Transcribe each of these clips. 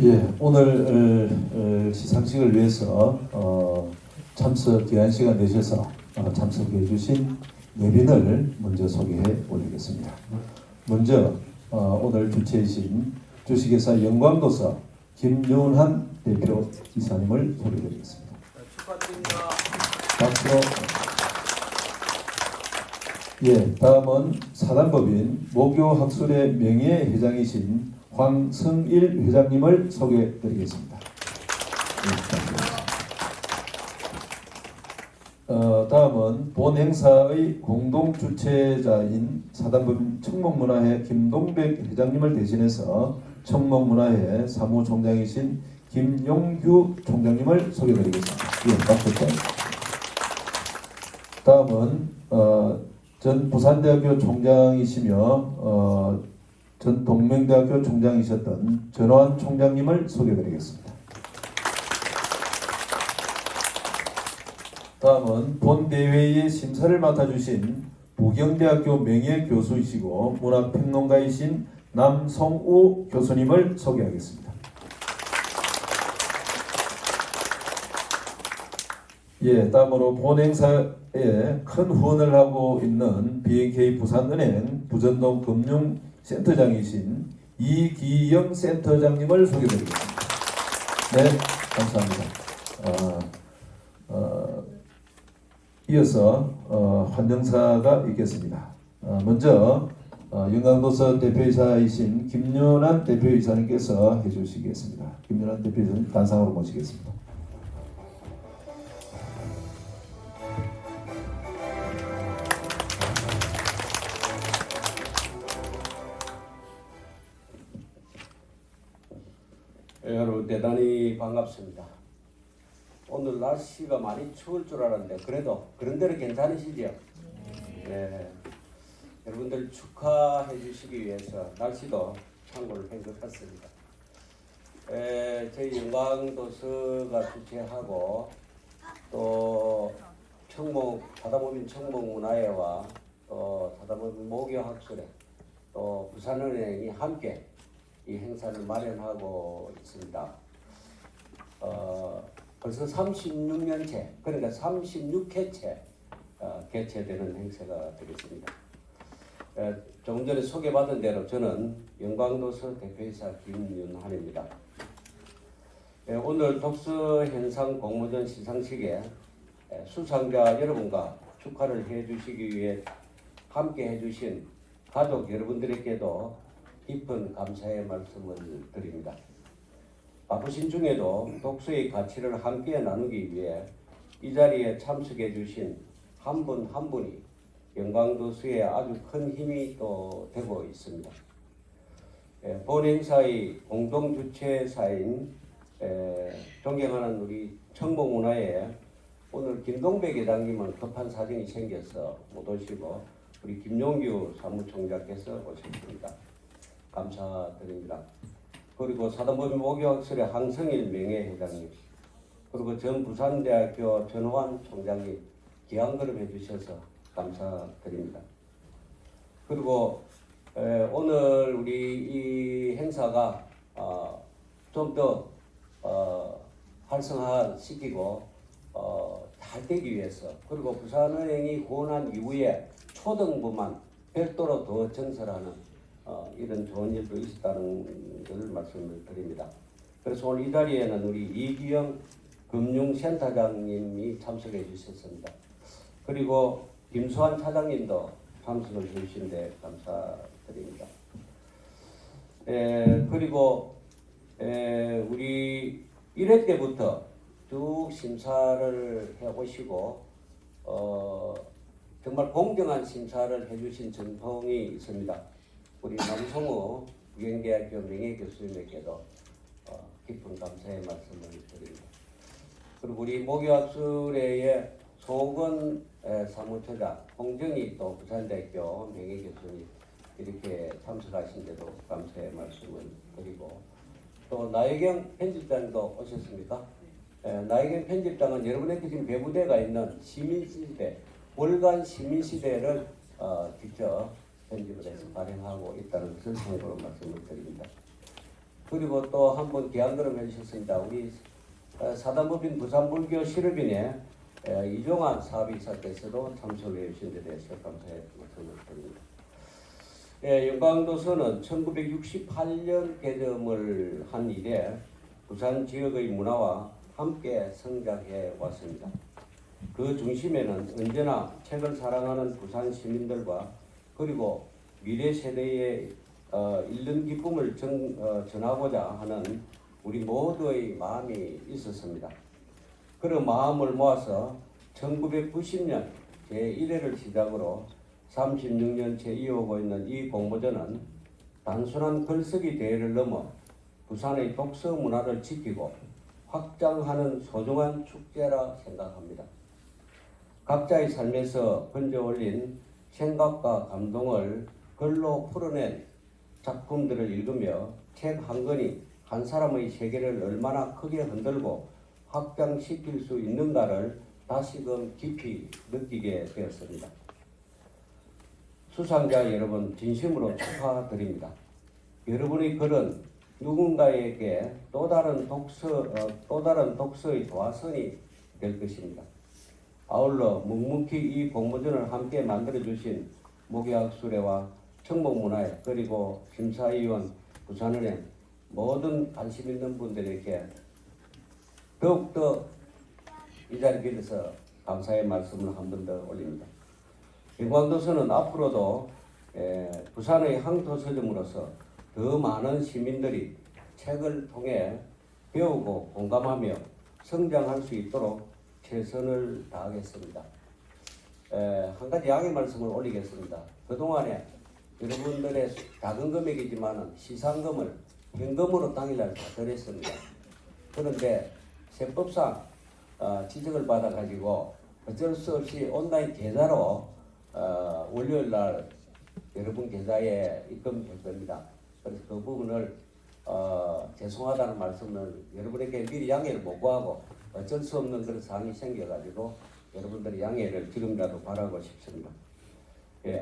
예, 오늘 시상식을 위해서 귀한 시간 내셔서 참석해 주신 예빈을 먼저 소개해 올리겠습니다. 먼저 오늘 주최이신 주식회사 영광도서 김윤한 대표 이사님을 소개드리겠습니다. 축하드립니다. 박수로. 예, 다음은 사단법인 모교학술의 명예회장이신 황성일 회장님을 소개드리겠습니다. 다음은 본 행사의 공동 주최자인 사단법인 청목문화회 김동백 회장님을 대신해서 청목문화회 사무총장이신 김용규 총장님을 소개드리겠습니다. 예, 박수. 다음은 전 부산대학교 총장이시며 전 동명대학교 총장이셨던 전환 총장님을 소개드리겠습니다. 다음은 본 대회의 심사를 맡아주신 부경대학교 명예교수이시고 문화평론가이신 남성우 교수님을 소개하겠습니다. 예, 다음으로 본 행사에 큰 후원을 하고 있는 BNK 부산은행 부전동 금융센터장이신 이기영 센터장님을 소개드리겠습니다. 네, 감사합니다. 이어서 환영사가 있겠습니다. 먼저 영광도서 대표이사이신 김윤한 대표이사님께서 해주시겠습니다. 김윤한 대표이사님 단상으로 모시겠습니다. 여러분 대단히 반갑습니다. 오늘 날씨가 많이 추울 줄 알았는데 그래도 그런대로 괜찮으시죠? 네. 여러분들 축하해 주시기 위해서 날씨도 참고를 한 것 같습니다. 저희 영광도서가 주최하고 또 사단법인 청목문화회와 또 사단법인 모교학술회 또 부산은행이 함께 이 행사를 마련하고 있습니다. 벌써 36년째, 그러니까 36회째 개최되는 행사가 되겠습니다. 조금 전에 소개받은 대로 저는 영광도서 대표이사 김윤한입니다. 오늘 독서 현상 공모전 시상식에 수상자 여러분과 축하를 해주시기 위해 함께 해주신 가족 여러분들에게도 깊은 감사의 말씀을 드립니다. 바쁘신 중에도 독서의 가치를 함께 나누기 위해 이 자리에 참석해 주신 한 분 한 분이 영광도서에 아주 큰 힘이 또 되고 있습니다. 본 행사의 공동 주최사인 존경하는 우리 청목문화회 오늘 김동백 회장님은 급한 사정이 생겨서 못 오시고 우리 김용규 사무총장께서 오셨습니다. 감사드립니다. 그리고 사단법인 모교학술의 황성일 명예회장님, 그리고 전 부산대학교 전환 총장님 귀한 걸음 해주셔서 감사드립니다. 그리고 오늘 우리 이 행사가 좀 더 활성화시키고 잘 되기 위해서, 그리고 부산은행이 후원한 이후에 초등부만 별도로 더 증설하는 이런 좋은 일도 있었다는 것을 말씀을 드립니다. 그래서 오늘 이 자리에는 우리 이기영 금융센터장님이 참석해 주셨습니다. 그리고 김수환 차장님도 참석을 해 주신데 감사드립니다. 그리고 우리 1회 때부터 쭉 심사를 해오시고 정말 공정한 심사를 해주신 전통이 있습니다. 우리 남성우 부경대학교 명예교수님에게도 깊은 감사의 말씀을 드립니다. 그리고 우리 모교학술회의 소건 사무처장, 홍정희 또 부산대학교 명예교수님 이렇게 참석하신데도 감사의 말씀을 드리고, 또 나혜경 편집장도 오셨습니까? 나혜경 편집장은 여러분에게 지금 배부대가 있는 시민시대, 월간 시민시대를 직접 편집을 해서 발행하고 있다는 것을 참고로 말씀을 드립니다. 그리고 또 한 번 기한걸음 해주셨습니다. 우리 사단법인 부산불교 실업인의 이종환 사업이사께서도 참석해 주신 데 대해서 감사의 말씀을 드립니다. 영광도서는 1968년 개점을 한 이래 부산 지역의 문화와 함께 성장해 왔습니다. 그 중심에는 언제나 책을 사랑하는 부산 시민들과 그리고 미래 세대에 잃는 기쁨을 전하고자 하는 우리 모두의 마음이 있었습니다. 그런 마음을 모아서 1990년 제1회를 시작으로 36년째 이어오고 있는 이 공모전은 단순한 글쓰기 대회를 넘어 부산의 독서 문화를 지키고 확장하는 소중한 축제라 생각합니다. 각자의 삶에서 번져올린 생각과 감동을 글로 풀어낸 작품들을 읽으며 책 한 권이 한 사람의 세계를 얼마나 크게 흔들고 확장시킬 수 있는가를 다시금 깊이 느끼게 되었습니다. 수상자 여러분 진심으로 축하드립니다. 여러분의 글은 누군가에게 또 다른 독서의 도화선이 될 것입니다. 아울러 묵묵히 이 공모전을 함께 만들어주신 목유학수레와 청목문화회 그리고 심사위원 부산은행 모든 관심 있는 분들에게 더욱더 이 자리에 빌어서 감사의 말씀을 한 번 더 올립니다. 영광도서는 앞으로도 부산의 항도서점으로서 더 많은 시민들이 책을 통해 배우고 공감하며 성장할 수 있도록 최선을 다하겠습니다. 한 가지 양해 말씀을 올리겠습니다. 그동안에 여러분들의 작은 금액이지만 시상금을 현금으로 당일날 다 드렸습니다. 그런데 세법상 지적을 받아가지고 어쩔 수 없이 온라인 계좌로 월요일날 여러분 계좌에 입금될 겁니다. 그래서 그 부분을 죄송하다는 말씀을 여러분에게 미리 양해를 못 구하고 어쩔 수 없는 그런 상황이 생겨가지고 여러분들의 양해를 지금이라도 바라고 싶습니다.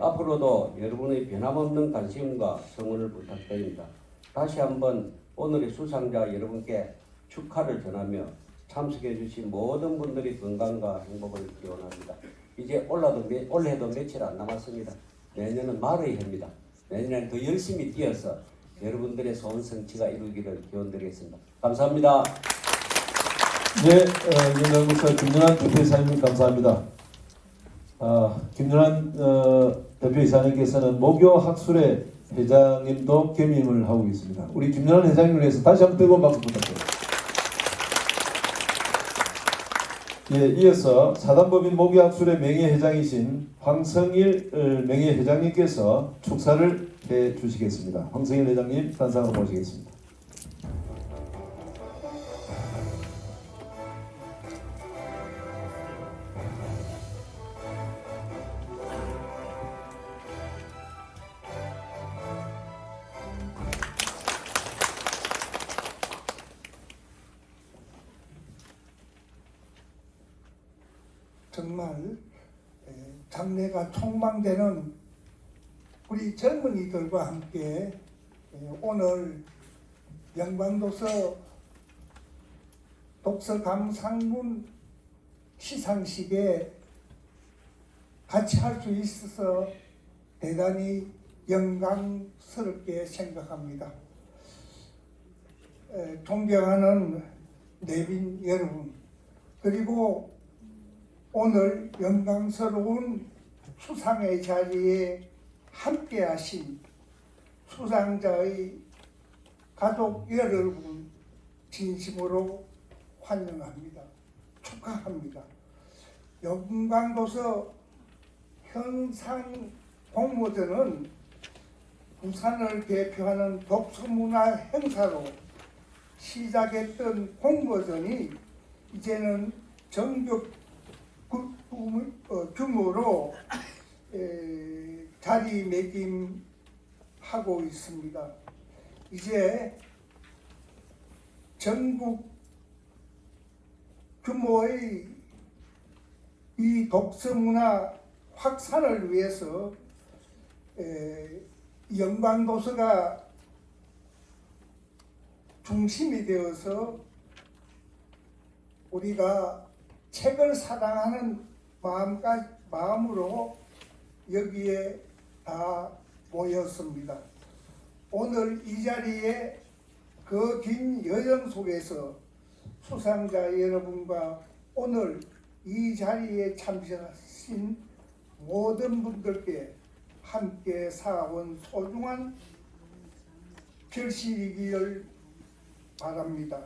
앞으로도 여러분의 변함없는 관심과 성원을 부탁드립니다. 다시 한번 오늘의 수상자 여러분께 축하를 전하며 참석해 주신 모든 분들의 건강과 행복을 기원합니다. 이제 올해도 며칠 안 남았습니다. 내년은 말의 해입니다. 내년에는 더 열심히 뛰어서 여러분들의 소원 성취가 이루기를 기원드리겠습니다. 감사합니다. 네, 영광도서 김윤환 대표이사님 감사합니다. 김윤환 대표이사님께서는 목요학술회 회장님도 겸임을 하고 있습니다. 우리 김윤환 회장님을 위해서 다시 한번 뜨거운 박수 부탁드립니다. 이어서 사단법인 목요학술회 명예회장이신 황성일 명예회장님께서 축사를 해 주시겠습니다. 황성일 회장님 단상으로 모시겠습니다. 정말 장래가 촉망되는 우리 젊은이들과 함께 오늘 영광도서 독서감상문 시상식에 같이 할 수 있어서 대단히 영광스럽게 생각합니다. 존경하는 내빈 여러분, 그리고 오늘 영광스러운 수상의 자리에 함께하신 수상자의 가족 여러분 진심으로 환영합니다. 축하합니다. 영광도서 현상 공모전은 부산을 대표하는 독서문화 행사로 시작했던 공모전이 이제는 전국 규모로 자리매김하고 있습니다. 이제 전국 규모의 이 독서문화 확산을 위해서 영광도서가 중심이 되어서 우리가 책을 사랑하는 마음으로 여기에 다 모였습니다. 오늘 이 자리에 그 긴 여정 속에서 수상자 여러분과 오늘 이 자리에 참석하신 모든 분들께 함께 살아온 소중한 결실이기를 바랍니다.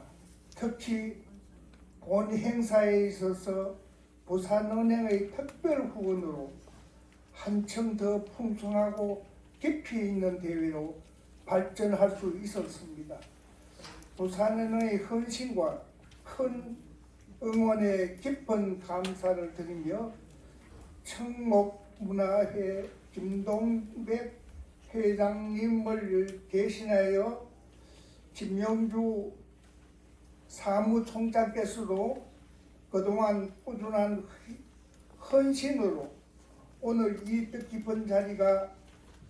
특히 본 행사에 있어서 부산은행의 특별 후원으로 한층 더 풍성하고 깊이 있는 대회로 발전할 수 있었습니다. 부산은행의 헌신과 큰 응원에 깊은 감사를 드리며 청목문화회 김동백 회장님을 대신하여 김영주 사무총장께서도 그동안 꾸준한 헌신으로 오늘 이 뜻깊은 자리가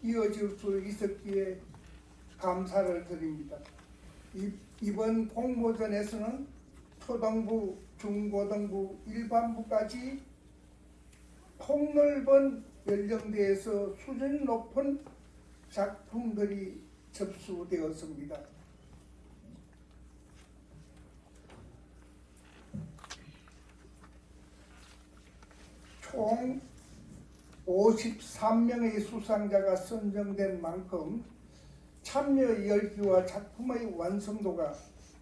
이어질 수 있었기에 감사를 드립니다. 이번 공모전에서는 초등부, 중고등부, 일반부까지 폭넓은 연령대에서 수준 높은 작품들이 접수되었습니다. 총 53명의 수상자가 선정된 만큼 참여 열기와 작품의 완성도가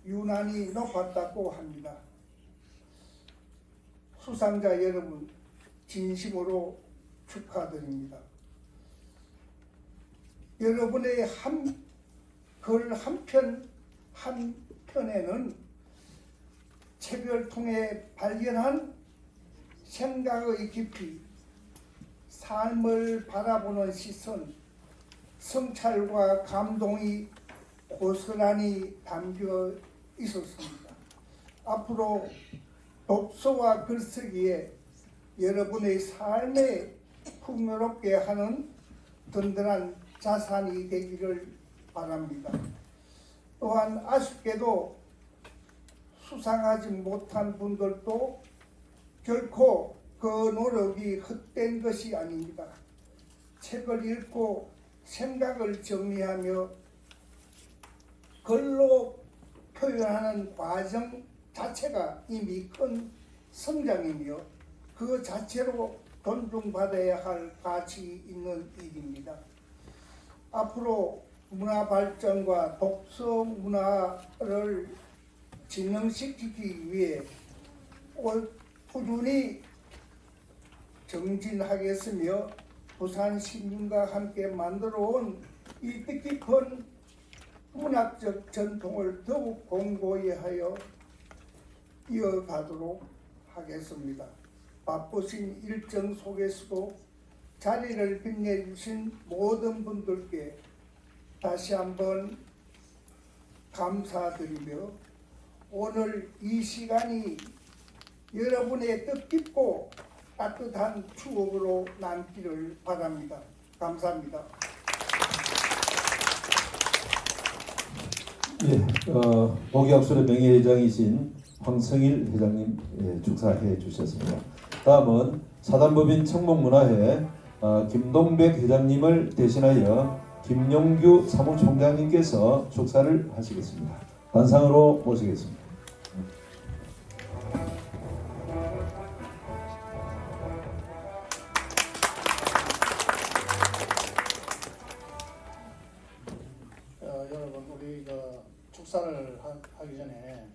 유난히 높았다고 합니다. 수상자 여러분 진심으로 축하드립니다. 여러분의 글 한 편에는 책을 통해 발견한 생각의 깊이, 삶을 바라보는 시선, 성찰과 감동이 고스란히 담겨 있었습니다. 앞으로 독서와 글쓰기에 여러분의 삶에 풍요롭게 하는 든든한 자산이 되기를 바랍니다. 또한 아쉽게도 수상하지 못한 분들도 결코 그 노력이 헛된 것이 아닙니다. 책을 읽고 생각을 정리하며 글로 표현하는 과정 자체가 이미 큰 성장이며 그 자체로 존중받아야 할 가치 있는 일입니다. 앞으로 문화 발전과 독서 문화를 진흥시키기 위해 꾸준히 정진하겠으며 부산 시민과 함께 만들어온 이 뜻깊은 문학적 전통을 더욱 공고히 하여 이어가도록 하겠습니다. 바쁘신 일정 속에서도 자리를 빛내주신 모든 분들께 다시 한번 감사드리며 오늘 이 시간이 여러분의 뜻깊고 따뜻한 추억으로 남기를 바랍니다. 감사합니다. 목요학술의 명예회장이신 황성일 회장님 축사해 주셨습니다. 다음은 사단법인 청목문화회 김동백 회장님을 대신하여 김용규 사무총장님께서 축사를 하시겠습니다. 단상으로 모시겠습니다. 여러분 우리 축사를 하기 전에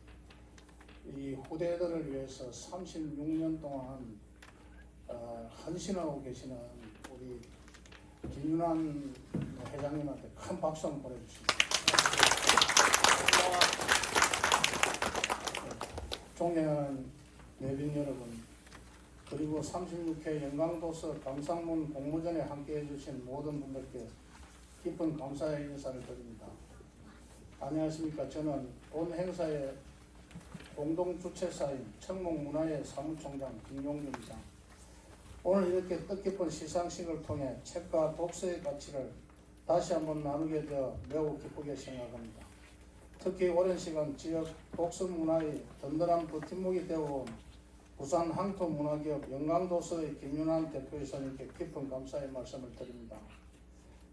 이 후대들을 위해서 36년 동안 헌신하고 계시는 우리 김윤환 회장님한테 큰 박수 한번 보내주십시오. 존경하는 내빈 여러분, 그리고 36회 영광도서 감상문 공모전에 함께해 주신 모든 분들께 깊은 감사의 인사를 드립니다. 안녕하십니까. 저는 본 행사의 공동 주최사인 청목문화회 사무총장 김용규입니다. 오늘 이렇게 뜻깊은 시상식을 통해 책과 독서의 가치를 다시 한번 나누게 되어 매우 기쁘게 생각합니다. 특히 오랜 시간 지역 독서 문화의 든든한 버팀목이 되어온 부산 항토문화기업 영광도서의 김윤환 대표이사님께 깊은 감사의 말씀을 드립니다.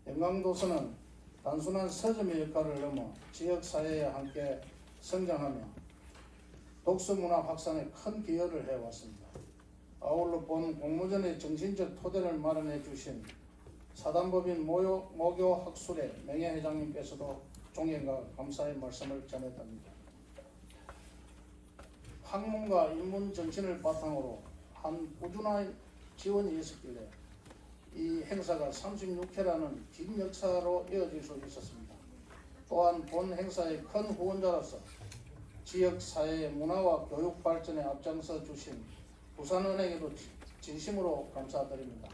영광도서는 단순한 서점의 역할을 넘어 지역사회에 함께 성장하며 독서문화 확산에 큰 기여를 해왔습니다. 아울러 본 공모전의 정신적 토대를 마련해 주신 사단법인 모교학술회 명예회장님께서도 존경과 감사의 말씀을 전해드립니다. 학문과 인문 정신을 바탕으로 한 꾸준한 지원이 있었길래 이 행사가 36회라는 긴 역사로 이어질 수 있었습니다. 또한 본 행사의 큰 후원자로서 지역사회의 문화와 교육 발전에 앞장서 주신 부산은행에도 진심으로 감사드립니다.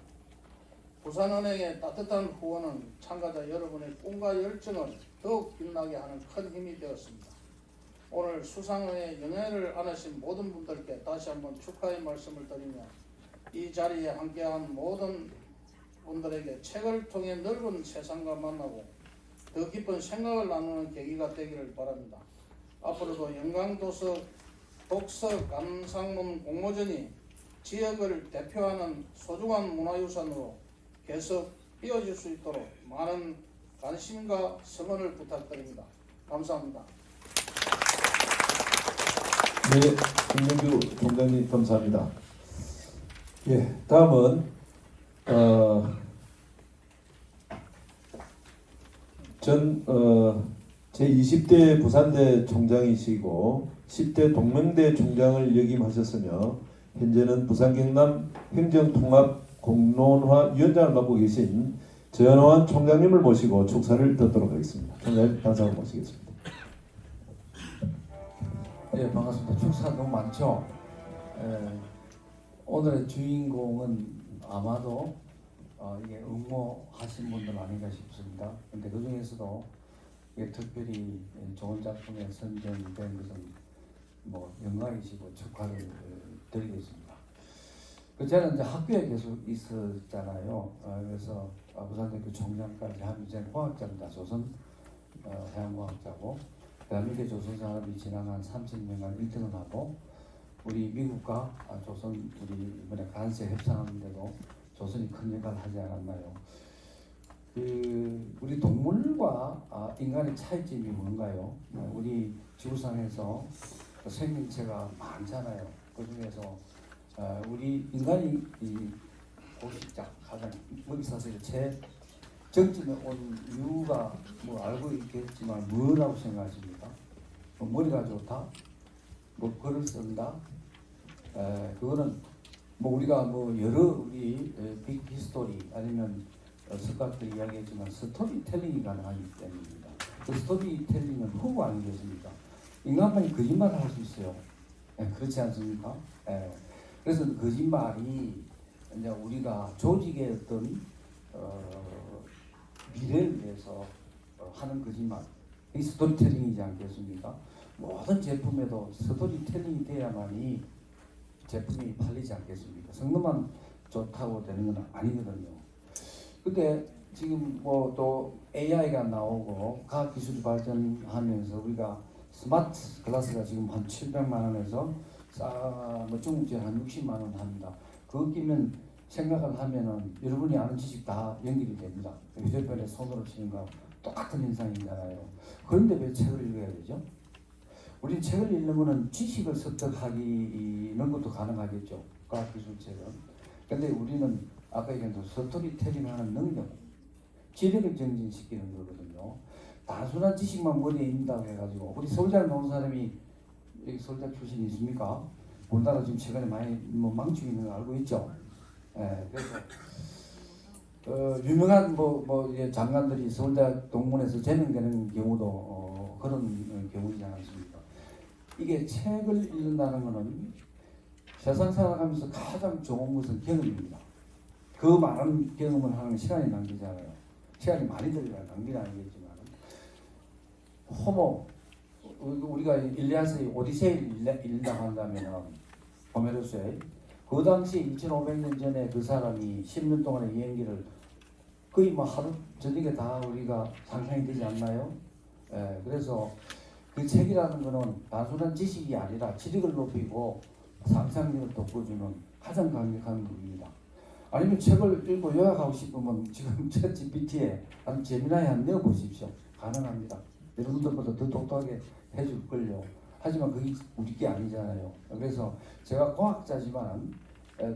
부산은행의 따뜻한 후원은 참가자 여러분의 꿈과 열정을 더욱 빛나게 하는 큰 힘이 되었습니다. 오늘 수상의 영예를 안으신 모든 분들께 다시 한번 축하의 말씀을 드리며 이 자리에 함께한 모든 분들에게 책을 통해 넓은 세상과 만나고 더 깊은 생각을 나누는 계기가 되기를 바랍니다. 앞으로도 영광도서 독서 감상문 공모전이 지역을 대표하는 소중한 문화유산으로 계속 이어질 수 있도록 많은 관심과 성원을 부탁드립니다. 감사합니다. 네, 김명규 총장님 감사합니다. 예, 다음은 제20대 부산대 총장이시고 10대 동명대 총장을 역임하셨으며 현재는 부산 경남 행정통합공론화위원장을 맡고 계신 전호환 총장님을 모시고 축사를 듣도록 하겠습니다. 총장님 단상을 모시겠습니다. 네, 반갑습니다. 축사 너무 많죠. 오늘의 주인공은 아마도 이게 응모하신 분들 아닌가 싶습니다. 근데 그 중에서도 특별히 좋은 작품에 선정된 것은 영광이시고 축하를 드리겠습니다. 저는 이제 학교에 계속 있었잖아요. 그래서 부산대학교 총장까지 하면 이제 공학자입니다. 조선 해양공학자고 대한민국의 조선산업이 지난 한 30년간 1등을 하고 우리 미국과 조선 우리 이번에 관세 협상하는데도 조선이 큰 역할을 하지 않았나요? 우리 동물과 인간의 차이점이 뭔가요? 우리 지구상에서 생명체가 많잖아요. 그 중에서 우리 인간이 이 고식자 가장 머리 사슬이 제 정점에 온 이유가 알고 있겠지만 뭐라고 생각하십니까? 머리가 좋다? 글을 쓴다? 그거는 우리가 여러 우리 빅 히스토리 아니면 석가들이 이야기했지만 스토리텔링이 가능하기 때문입니다. 그 스토리텔링은 후보 아니겠습니까? 인간만이 거짓말을 할 수 있어요. 그렇지 않습니까? 그래서 거짓말이 이제 우리가 조직의 어떤 미래를 위해서 하는 거짓말, 이 스토리텔링이지 않겠습니까? 모든 제품에도 스토리텔링이 돼야만이 제품이 팔리지 않겠습니까? 성능만 좋다고 되는 건 아니거든요. 근데 지금 또 AI가 나오고 과학기술이 발전하면서 우리가 스마트 글라스가 지금 한 700만 원에서 중국제는 한 60만 원 합니다. 그거 끼면 생각을 하면은 여러분이 아는 지식 다 연결이 됩니다. 휴대폰에 손으로 치는 거 똑같은 현상이잖아요. 그런데 왜 책을 읽어야 되죠? 우리 책을 읽으면 지식을 습득하기는 것도 가능하겠죠. 과학기술책은. 근데 우리는 아까 얘기한 스토리텔링하는 능력, 지력을 정진시키는 거거든요. 단순한 지식만 머리에 있는다고 해가지고 우리 서울대 나온 사람이 여기 서울대 출신이 있습니까? 우리나라 지금 최근에 많이 망치고 있는 거 알고 있죠. 그래서 유명한 장관들이 서울대 동문에서 제명되는 경우도 그런 경우이지 않습니까? 이게 책을 읽는다는 것은 세상 살아가면서 가장 좋은 것은 경험입니다. 그 많은 경험을 하는 시간이 낭비잖아요. 시간이 많이 들어가요. 낭비는 아니겠지만 우리가 일리아스의 오디세이를 읽는다고 한다면 호메로스의 그 당시 2500년 전에 그 사람이 10년 동안의 여행기를 거의 하루 저녁에 다 우리가 상상이 되지 않나요? 그래서 그 책이라는 것은 단순한 지식이 아니라 지력을 높이고 상상력을 돋궈주는 가장 강력한 겁니다. 아니면 책을 읽고 요약하고 싶으면 지금 챗 GPT에 아니면 제미나에 한번 넣어보십시오. 가능합니다. 여러분들보다 더 똑똑하게 해줄걸요. 하지만 그게 우리 게 아니잖아요. 그래서 제가 과학자지만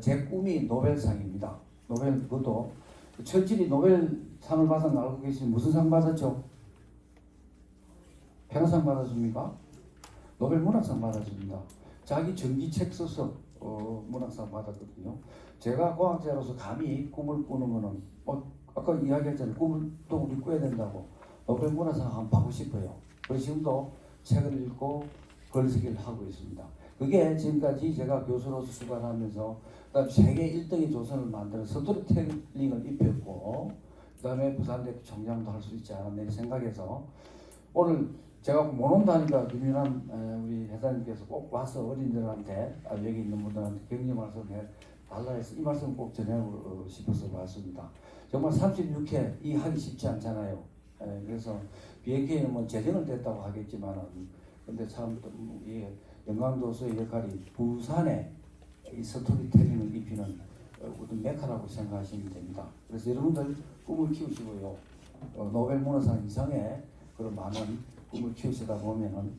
제 꿈이 노벨상입니다. 노벨 그것도 철질이 노벨상을 받은 거 알고 계시면 무슨 상 받았죠? 평화상 받았습니까? 노벨 문학상 받았습니다. 자기 전기책 써서 문학상 받았거든요. 제가 과학자로서 감히 꿈을 꾸는 거는 아까 이야기했잖아요. 꿈을 또 우리 꾸야 된다고. 노벨 문학상 한번 받고 싶어요. 그래서 지금도 책을 읽고 글쓰기를 하고 있습니다. 그게 지금까지 제가 교수로서 수반하면서 그다음 세계 1등의 조선을 만드는 스토리텔링을 입혔고 그다음에 부산대표 총장도 할 수 있지 않았나 생각해서 오늘 제가 못 온다니까 김윤환 우리 회장님께서 꼭 와서 어린이들한테 여기 있는 분들한테 격려 말씀해 달라 해서 이 말씀 꼭 전하고 싶어서 왔습니다. 정말 36회 이 하기 쉽지 않잖아요. 그래서 BNK는 뭐 재정을 됐다고 하겠지만은 근데 참 이 영광도서의 역할이 부산에 이 스토리텔링을 입히는 어떤 메카라고 생각하시면 됩니다. 그래서 여러분들 꿈을 키우시고요. 노벨 문학상 이상의 그런 많은 꿈을 키우시다 보면은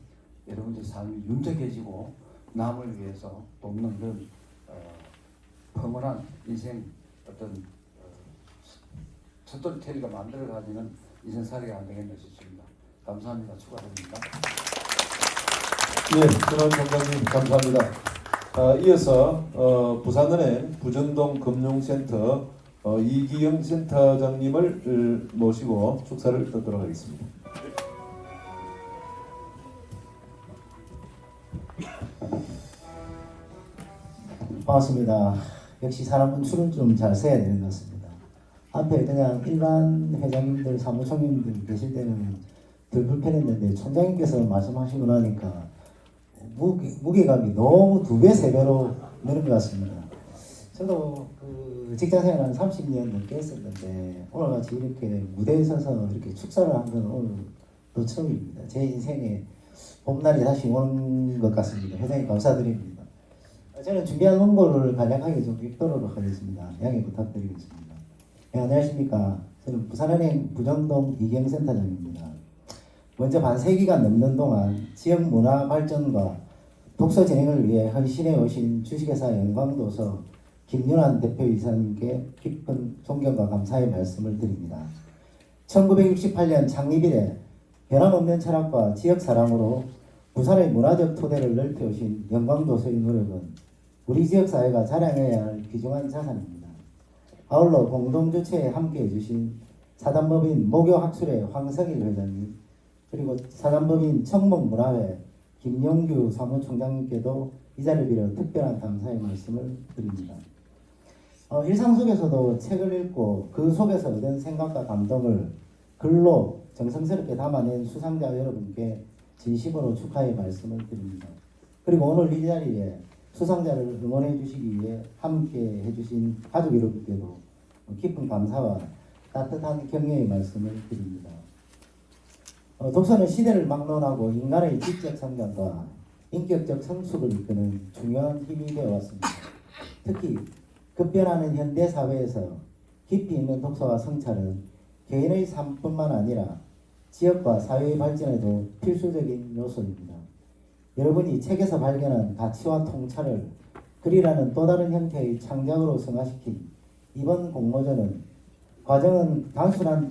여러분들의 삶이 윤택해지고 남을 위해서 돕는 그런 평온한 인생 어떤 스토리텔링가 만들어가지는 인생살이가 안 되겠나 싶습니다. 감사합니다. 축하드립니다. 예, 김환 총장님 감사합니다. 이어서 부산은행 부전동 금융센터 이기영 센터장님을 모시고 축사를 듣도록 하겠습니다. 반갑습니다. 역시 사람은 줄을 좀 잘 서야 되는 것 같습니다. 앞에 그냥 일반 회장님들, 사무총님들 계실 때는 덜 불편했는데 총장님께서 말씀하시고 나니까 무게감이 너무 2배, 3배로 느는 것 같습니다. 저도 그 직장생활 한 30년 넘게 했었는데 오늘같이 이렇게 무대에 서서 이렇게 축사를 한 건 오늘도 처음입니다. 제 인생에 봄날이 다시 오는 것 같습니다. 회장님 감사드립니다. 저는 준비한 원고를 간략하게 좀 읽도록 하겠습니다. 양해 부탁드리겠습니다. 네, 안녕하십니까. 저는 부산은행 부정동 이경센터장입니다. 먼저 반세기가 넘는 동안 지역 문화 발전과 독서 진행을 위해 헌신해 오신 주식회사 영광도서 김윤환 대표이사님께 깊은 존경과 감사의 말씀을 드립니다. 1968년 창립 이래 변함없는 철학과 지역 사랑으로 부산의 문화적 토대를 넓혀 오신 영광도서의 노력은 우리 지역 사회가 자랑해야 할 귀중한 자산입니다. 아울러 공동주최에 함께해 주신 사단법인 모교학술회 황성일 회장님 그리고 사단법인 청목문화회 김용규 사무총장님께도 이 자리를 빌어 특별한 감사의 말씀을 드립니다. 일상 속에서도 책을 읽고 그 속에서 얻은 생각과 감동을 글로 정성스럽게 담아낸 수상자 여러분께 진심으로 축하의 말씀을 드립니다. 그리고 오늘 이 자리에 수상자를 응원해 주시기 위해 함께 해주신 가족 여러분께도 깊은 감사와 따뜻한 격려의 말씀을 드립니다. 독서는 시대를 막론하고 인간의 지적 성장과 인격적 성숙을 이끄는 중요한 힘이 되어왔습니다. 특히 급변하는 현대 사회에서 깊이 있는 독서와 성찰은 개인의 삶뿐만 아니라 지역과 사회의 발전에도 필수적인 요소입니다. 여러분이 책에서 발견한 가치와 통찰을 글이라는 또 다른 형태의 창작으로 승화시킨 이번 공모전의 과정은 단순한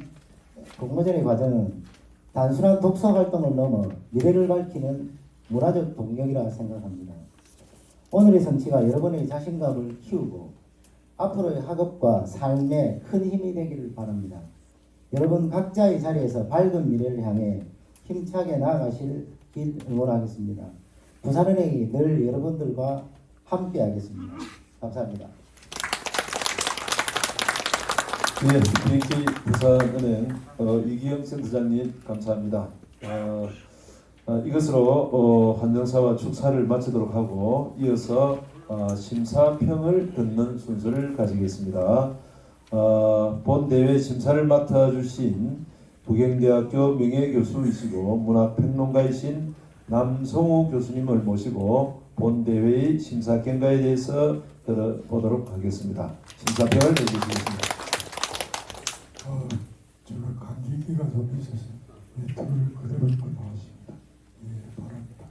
독서 활동을 넘어 미래를 밝히는 문화적 동력이라 생각합니다. 오늘의 성취가 여러분의 자신감을 키우고 앞으로의 학업과 삶에 큰 힘이 되기를 바랍니다. 여러분 각자의 자리에서 밝은 미래를 향해 힘차게 나아가실 길 응원하겠습니다. 부산은행이 늘 여러분들과 함께하겠습니다. 감사합니다. 예, BNK 부산은행 이기영 센터장님 감사합니다. 이것으로 환영사와 축사를 마치도록 하고 이어서 심사평을 듣는 순서를 가지겠습니다. 본 대회 심사를 맡아주신 부경대학교 명예교수이시고 문화평론가이신 남성우 교수님을 모시고 본 대회의 심사 경과에 대해서 들어보도록 하겠습니다. 심사평을 내주시겠습니다. 제가 감기기가 좀 있어서 멘트를 그대로 읽고 나왔습니다. 예, 바랍니다.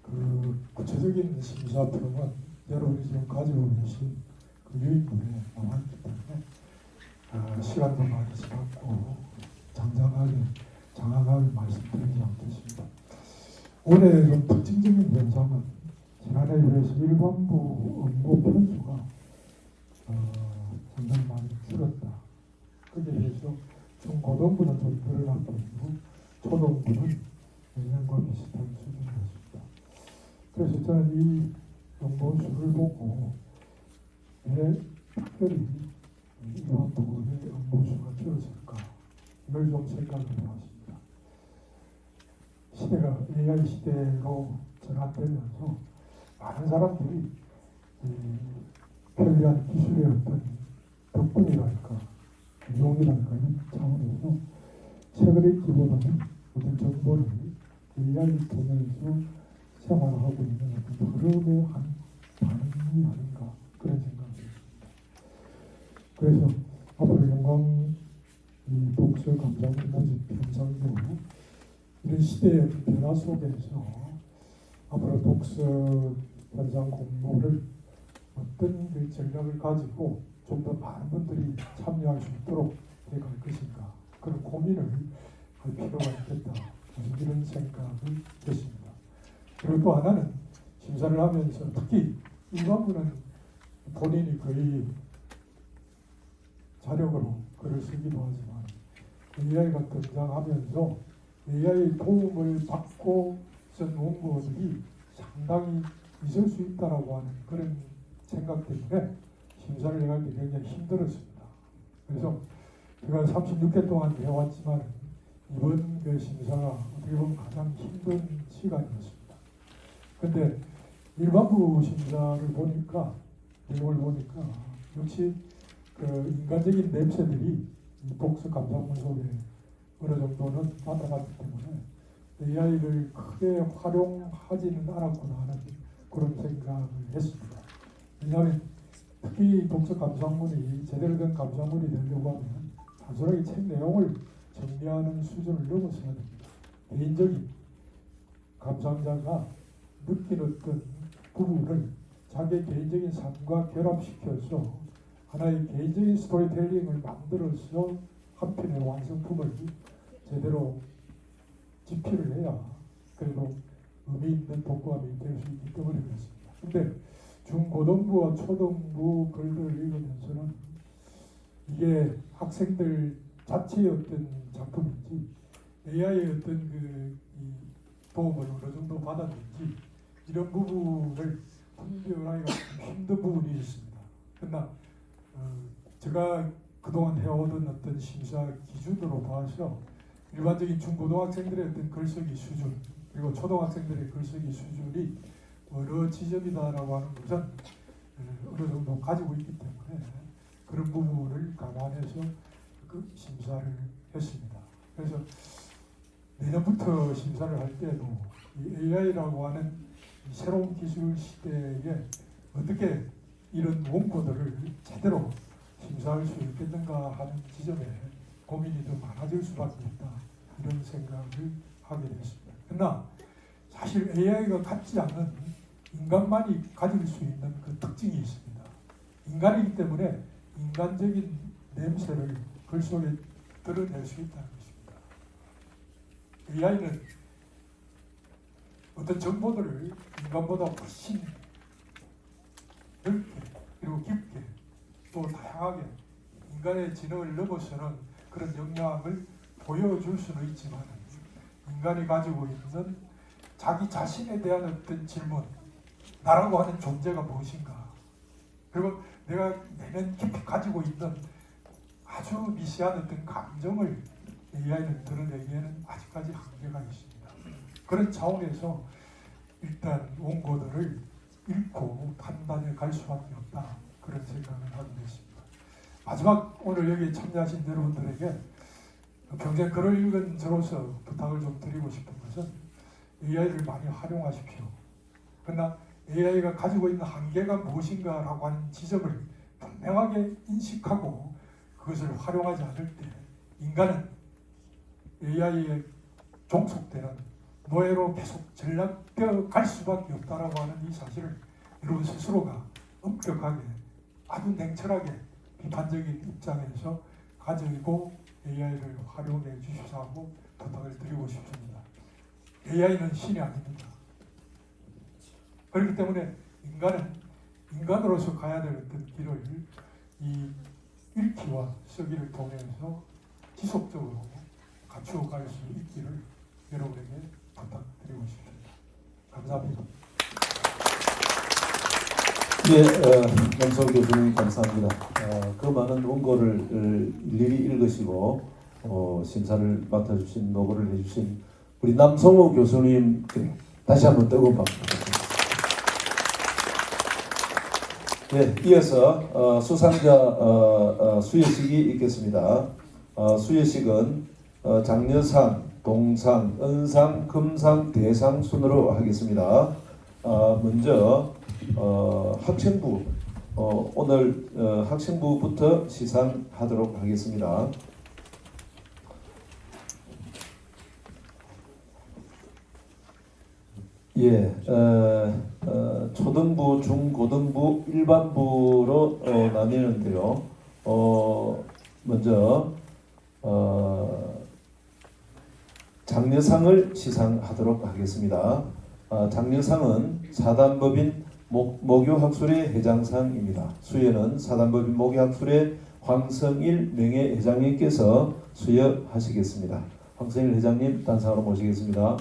그 구체적인 심사평은 여러분이 지금 가지고 계신 그 유인물에 나왔기 때문에 시간도 많이 지났고 장황하게 말씀드리지 않겠습니다. 올해 좀 특징적인 현상은 지난해에 비해서 일반부 업무 편수가 상당히 많이 줄었다. 거기에 비해서 중고등부는 좀 늘어난 편이고 초등부는 예년과 비슷한 수준이었습니다. 그래서 저는 이 연구수를 보고 왜 특별히 일반부의 업무수가 줄었을까 이걸 좀 생각을 해봤습니다. 시대가 AI 시대로 전환되면서 많은 사람들이 편리한 기술의 어떤 덕분이랄까 유용이랄까 이런 차원에서 책을 읽기보다는 어떤 정보를 AI를 통해서 생활하고 있는 어떤 흐름의 한 반응이 아닌가 그런 생각이 듭니다. 그래서 앞으로 영광 독서 감상 모집 현상도 이런 시대의 변화 속에서 앞으로 독서 현상 공모를 어떤 그 전략을 가지고 좀 더 많은 분들이 참여할 수 있도록 해갈 것인가 그런 고민을 할 필요가 있겠다 이런 생각을 했습니다. 그리고 또 하나는 심사를 하면서 특히 일반부는 본인이 거의 자력으로 글을 쓰기도 하지만 AI가 등장하면서 AI 도움을 받고 쓴 원고들이 상당히 있을 수 있다라고 하는 그런 생각 때문에 심사를 해갈 때 굉장히 힘들었습니다. 그래서 제가 36회 동안 해왔지만 이번 그 심사가 어떻게 보면 가장 힘든 시간이었습니다. 근데 일반부 심사를 보니까 내용을 보니까 역시 그 인간적인 냄새들이 이 독서 감상문 속에 어느 정도는 나타났기 때문에 AI를 크게 활용하지는 않았구나 하는 그런 생각을 했습니다. 왜냐하면 특히 독서 감상문이 제대로 된 감상문이 되려고 하면 단순하게 책 내용을 정리하는 수준을 넘어서야 됩니다. 개인적인 감상자가 느낀 어떤 부분을 자기의 개인적인 삶과 결합시켜서 하나의 개인적인 스토리텔링을 만들어서 한 편의 완성품을 제대로 집필을 해야 그래도 의미 있는 독후감이 될 수 있기 때문에 그렇습니다. 근데 중고등부와 초등부 글들을 읽으면서는 이게 학생들 자체의 어떤 작품인지 AI의 어떤 이 도움을 어느 정도 받았는지 이런 부분을 분별하기가 힘든 부분이 있습니다. 그러나 제가 그동안 해오던 어떤 심사 기준으로 봐서 일반적인 중고등학생들의 어떤 글쓰기 수준 그리고 초등학생들의 글쓰기 수준이 어느 지점이다라고 하는 것은 어느 정도 가지고 있기 때문에 그런 부분을 감안해서 그 심사를 했습니다. 그래서 내년부터 심사를 할 때도 이 AI라고 하는 이 새로운 기술 시대에 어떻게 이런 원고들을 제대로 심사할 수 있겠는가 하는 지점에 고민이 더 많아질 수밖에 없다 이런 생각을 하게 됐습니다. 그러나 사실 AI가 갖지 않는 인간만이 가질 수 있는 그 특징이 있습니다. 인간이기 때문에 인간적인 냄새를 글 속에 드러낼 수 있다는 것입니다. AI는 어떤 정보들을 인간보다 훨씬 넓게 그리고 깊게 또 다양하게 인간의 지능을 넘어서는 그런 역량을 보여줄 수는 있지만 인간이 가지고 있는 자기 자신에 대한 어떤 질문 나라고 하는 존재가 무엇인가 그리고 내가 내면 깊이 가지고 있는 아주 미세한 어떤 감정을 AI는 드러내기에는 아직까지 한계가 있습니다. 그런 차원에서 일단 원고들을 읽고 판단해 갈 수밖에 없다 그런 생각을 하게 됐습니다. 마지막 오늘 여기 참여하신 여러분들에게 평생 글을 읽은 저로서 부탁을 좀 드리고 싶은 것은 AI를 많이 활용하십시오. 그러나 AI가 가지고 있는 한계가 무엇인가라고 하는 지점을 분명하게 인식하고 그것을 활용하지 않을 때 인간은 AI에 종속되는 노예로 계속 전락되어 갈 수밖에 없다라고 하는 이 사실을 여러분 스스로가 엄격하게 아주 냉철하게 비판적인 입장에서 가지고 AI를 활용해 주시라고 부탁을 드리고 싶습니다. AI는 신이 아닙니다. 그렇기 때문에 인간은 인간으로서 가야 될 어떤 길을 이 읽기와 쓰기를 통해서 지속적으로 갖추어갈 수 있기를 여러분에게 부탁드리고 싶습니다. 감사합니다. 예, 남성 교수님 감사합니다. 그 많은 원고를 일일이 읽으시고 심사를 맡아주신 노고를 해주신 우리 남성호 교수님 다시 한번 뜨거운 박수 부탁드립니다. 네, 이어서 수상자 수여식이 있겠습니다. 수여식은 장려상, 동상, 은상, 금상, 대상 순으로 하겠습니다. 먼저 학생부 오늘 학생부부터 시상하도록 하겠습니다. 예, 초등부, 중고등부, 일반부로 나뉘는데요. 먼저 장려상을 시상하도록 하겠습니다. 장려상은 사단법인 모교학술회 회장상입니다. 수여는 사단법인 모교학술회 황성일 명예회장님께서 수여하시겠습니다. 황성일 회장님 단상으로 모시겠습니다.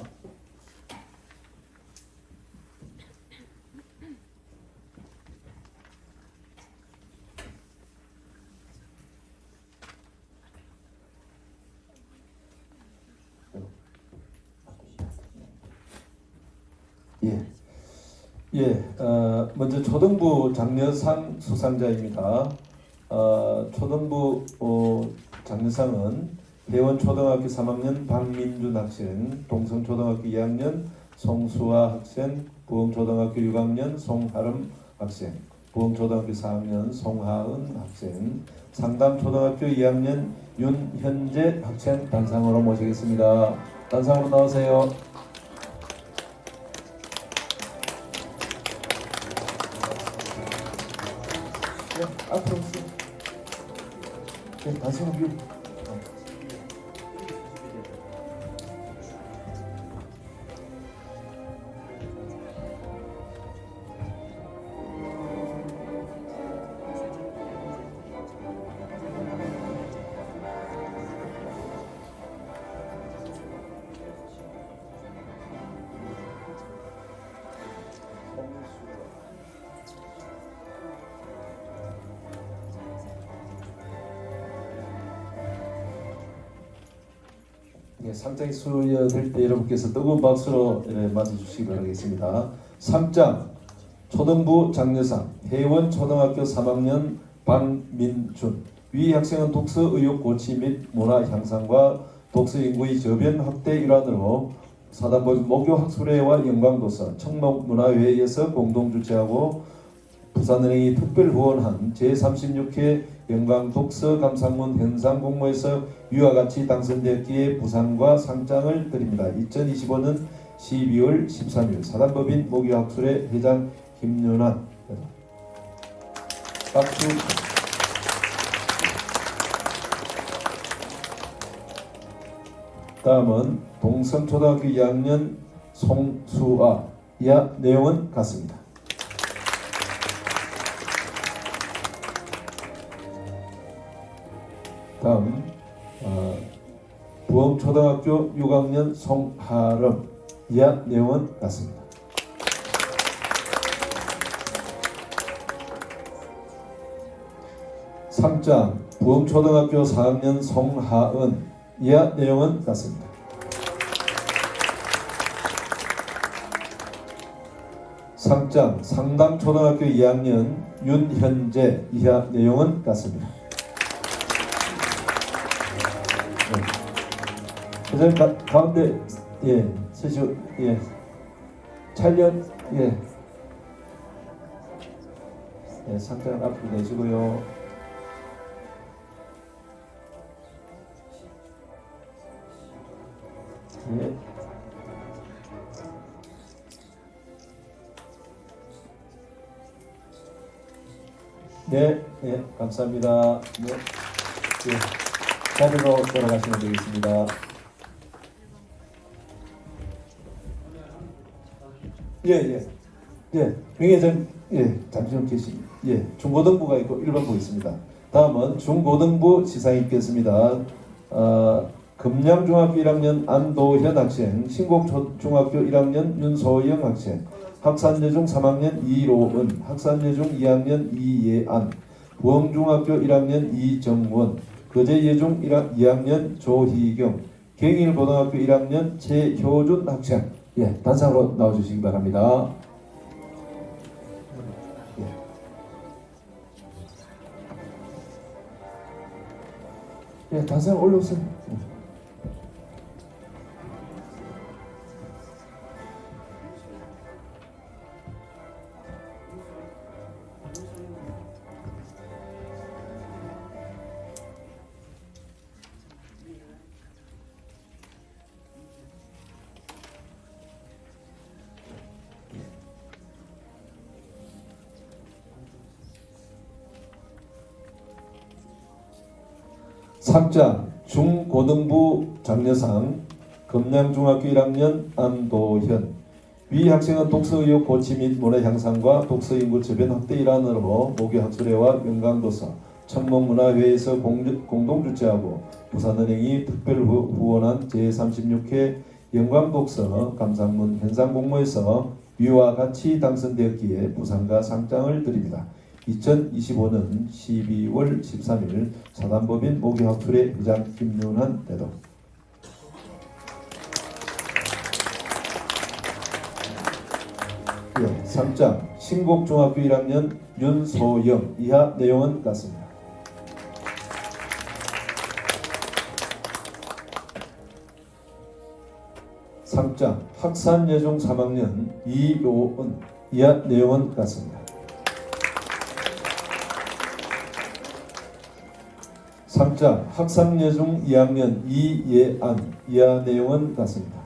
먼저 초등부 장려상 수상자입니다. 초등부 장려상은 대원초등학교 3학년 박민준 학생, 동성초등학교 2학년 송수아 학생, 부흥초등학교 6학년 송하름 학생, 부흥초등학교 4학년 송하은 학생, 상담초등학교 2학년 윤현재 학생 단상으로 모시겠습니다. 단상으로 나오세요. 앞으로 오세요. 네, 다시 한번. 상장이 수여될 때 여러분께서 뜨거운 박수로 맞아주시기 바라겠습니다. 3장 초등부 장려상 해원초등학교 3학년 박민준. 위 학생은 독서 의욕 고취 및 문화 향상과 독서 인구의 저변 확대 일환으로 사단법인 모교학술회와 영광도서 청록문화회에서 공동 주최하고 부산은행이 특별 후원한 제36회 영광독서 감상문 현상 공모에서 위와 같이 당선되었기에 부상과 상장을 드립니다. 2025년 12월 13일 사단법인 모교학술회 회장 김윤환. 박수. 다음은 동성초등학교 2학년 송수아. 이하 내용은 같습니다. 다음 부흥초등학교 6학년 송하름. 이하 내용은 같습니다. (3장) 부흥초등학교 4학년 송하은. 이하 내용은 같습니다. (3장) 상담초등학교 2학년 윤현재. 이하 내용은 같습니다. 가운데 예, 서시오. 예, 촬영. 예, 예, 상장을 앞으로 내시고요. 예. 네, 네, 감사합니다. 네, 예, 자리로 돌아가시면 되겠습니다. 예, 예, 예, 명예전, 예, 잠시만 계시, 예, 중고등부가 있고 일반부 있습니다. 다음은 중고등부 시상이 있겠습니다. 금양중학교 1학년 안도현 학생, 신곡중학교 1학년 윤소영 학생, 학산여중 3학년 이로은, 학산여중 2학년 이예안, 부흥중학교 1학년 이정원, 거제예중 2학년 조희경, 경일고등학교 1학년 최효준 학생, 예, 단상으로 나와주시기 바랍니다. 예, 단상 올라오세요. 상장 중고등부 장려상 금양중학교 1학년 안도현. 위 학생은 독서의욕 고취 및 문화 향상과 독서인구 저변 확대 일환으로 모교학술회와 영광도서 천문문화회에서 공동 주최하고 부산은행이 특별 후원한 제36회 영광독서 감상문 현상공모에서 위와 같이 당선되었기에 부상과 상장을 드립니다. 2025년 12월 13일 사단법인 모교학술회 회장 김윤환 대도. 예, 상장 신곡중학교 1학년 윤소영. 이하 내용은 같습니다. 상장 학산여중 3학년 이요은. 이하 내용은 같습니다. 상장 학산여중 2학년 이예안. 이하 내용은 같습니다.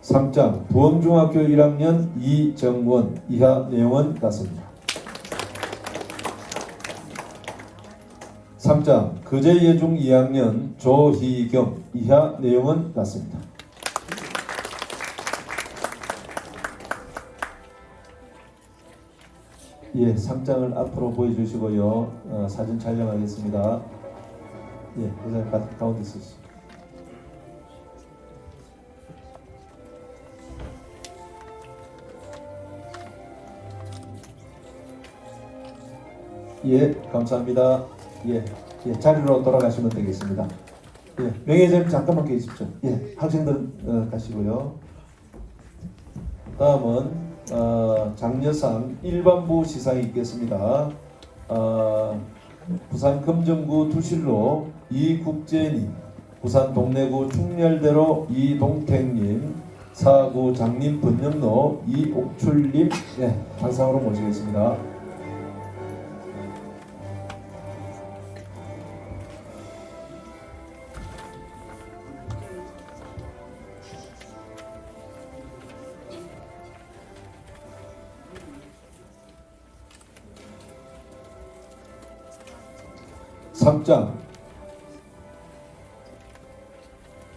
상장 부흥중학교 1학년 이정원. 이하 내용은 같습니다. 상장 거제예중 2학년 조희경. 이하 내용은 같습니다. 예, 상장을 앞으로 보여주시고요. 사진 촬영하겠습니다. 예, 회장님 가운데 있으시죠. 예, 감사합니다. 예, 예, 자리로 돌아가시면 되겠습니다. 예, 명예회장님 잠깐만 계십시오. 예, 학생들은 가시고요. 다음은 장려상 일반부 시상이 있겠습니다. 부산 금정구 두실로 이국재님, 부산 동래구 충렬대로 이동택님, 사구 장림 번영로 이옥출님, 예, 단상으로 모시겠습니다.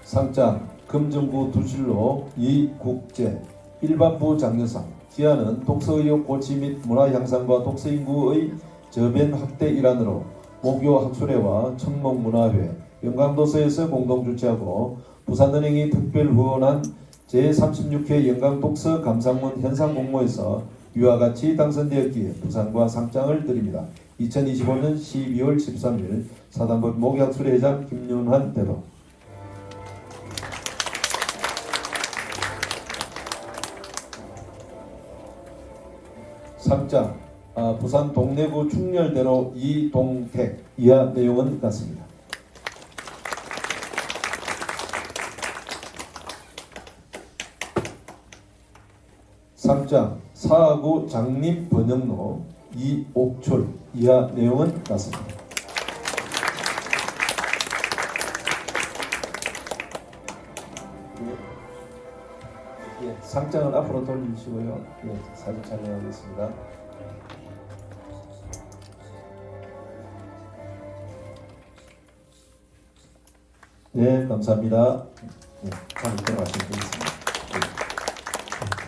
상장 금정구 두실로 이국재 일반부 장려상. 기한은 독서의욕 고취 및 문화 향상과 독서인구의 저변 확대 일환으로 모교학술회와 청목문화회, 영광도서에서 공동 주최하고 부산은행이 특별 후원한 제36회 영광독서 감상문 현상공모에서 위와 같이 당선되었기에 부상과 상장을 드립니다. 2025년 12월 13일 사단법 모교학술회 회장 김윤환 대도. 상장 부산 동래구 충렬대로 이동택. 이하 내용은 같습니다. 상장 사하구 장림 번영로 이옥철 이하 내용은 같습니다. 예, 상장은 앞으로 돌려주시고요. 예, 사진 촬영하겠습니다. 네, 감사합니다. 네, 다음 들어가시겠습니다.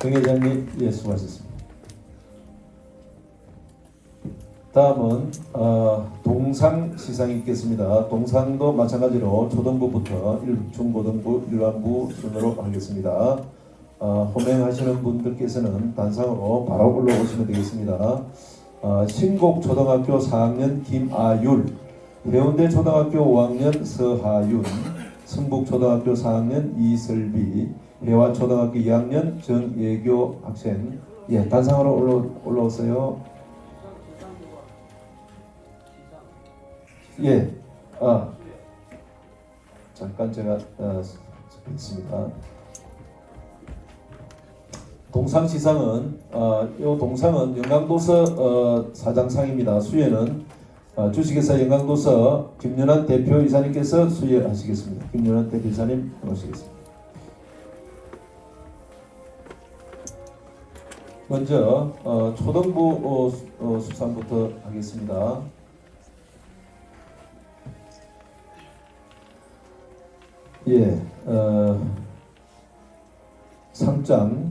정 회장님, 예, 수고하셨습니다. 다음은 동상 시상이 있겠습니다. 동상도 마찬가지로 초등부부터 중고등부, 일반부 순으로 하겠습니다. 호명하시는 분들께서는 단상으로 바로 올라오시면 되겠습니다. 신곡초등학교 4학년 김아율, 해운대 초등학교 5학년 서하윤, 승북초등학교 4학년 이설비, 해화초등학교 2학년 정예교 학생. 예, 단상으로 올라오세요. 예, 잠깐 제가 있습니다. 동상 시상은 이 동상은 영광도서 사장상입니다. 수여는 주식회사 영광도서 김연한 대표이사님께서 수여하시겠습니다. 김연한 대표이사님 모시겠습니다. 먼저 초등부 수상부터 하겠습니다. 예, 상장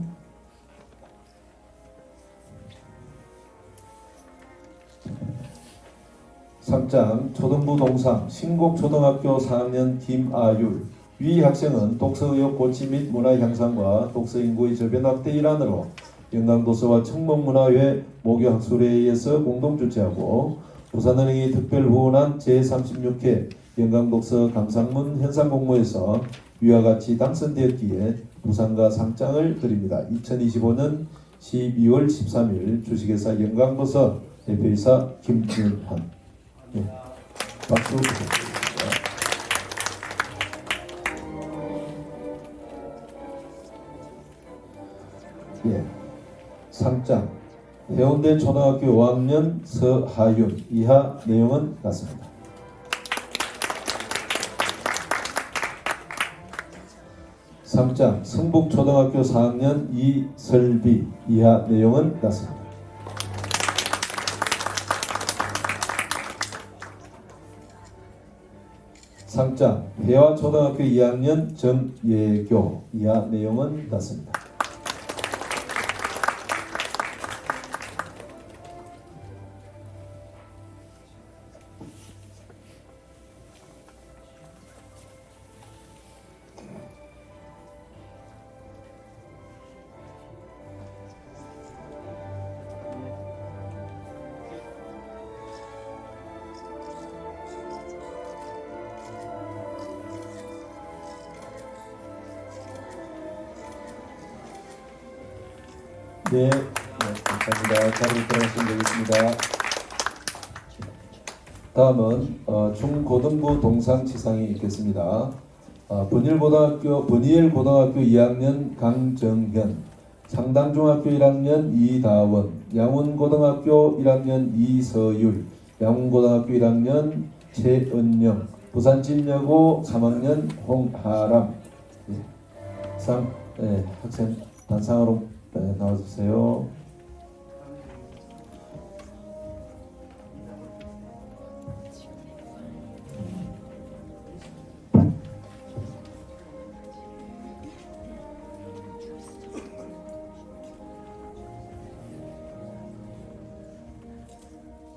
초등부 동상 신곡초등학교 4학년 김아율. 위 학생은 독서의욕 고취 및 문화 향상과 독서 인구의 저변 확대 일환으로 영광도서와 청목문화회 모교학술회에 의해서 공동 주최하고 부산은행이 특별 후원한 제36회 영광독서 감상문 현상공모에서 위와 같이 당선되었기에 부상과 상장을 드립니다. 2025년 12월 13일 주식회사 영광도서 대표이사 김준환. 예, 박수 부탁드립니다. 예, 상장 해운대 초등학교 5학년 서하윤. 이하 내용은 같습니다. 상장 승북초등학교 4학년 이설비. 이하 내용은 같습니다. 상장 해화초등학교 2학년 정예교. 이하 내용은 같습니다. 네, 감사합니다. 자리에 들어가시면 되겠습니다. 다음은 중고등부 동상치상이 있겠습니다. 번일고등학교 2학년 강정현, 상당중학교 1학년 이다원, 양운고등학교 1학년 이서율, 양운고등학교 1학년 최은영, 부산진여고 3학년 홍하람. 학생 단상으로 나와주세요.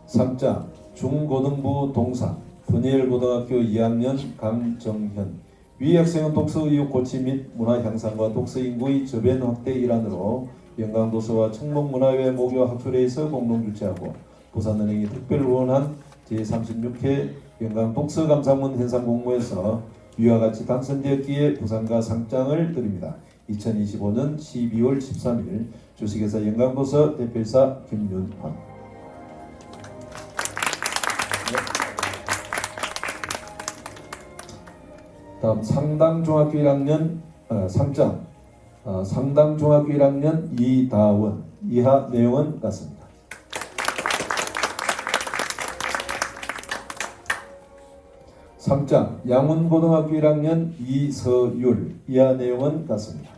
상장 중고등부 동상 분일고등학교 2학년 강정현. 위 학생은 독서의욕 고취 및 문화 향상과 독서 인구의 저변 확대 일환으로 영광도서와 청목문화회 모교학술회에서 공동 주최하고 부산은행이 특별 후원한 제36회 영광독서감상문 현상공모에서 위와 같이 당선되었기에 부상과 상장을 드립니다. 2025년 12월 13일 주식회사 영광도서 대표이사 김윤환. 다음 상당중학교 1학년 상장 상당중학교 1학년 이다원. 이하 내용은 같습니다. 상장 양운고등학교 1학년 이서율. 이하 내용은 같습니다.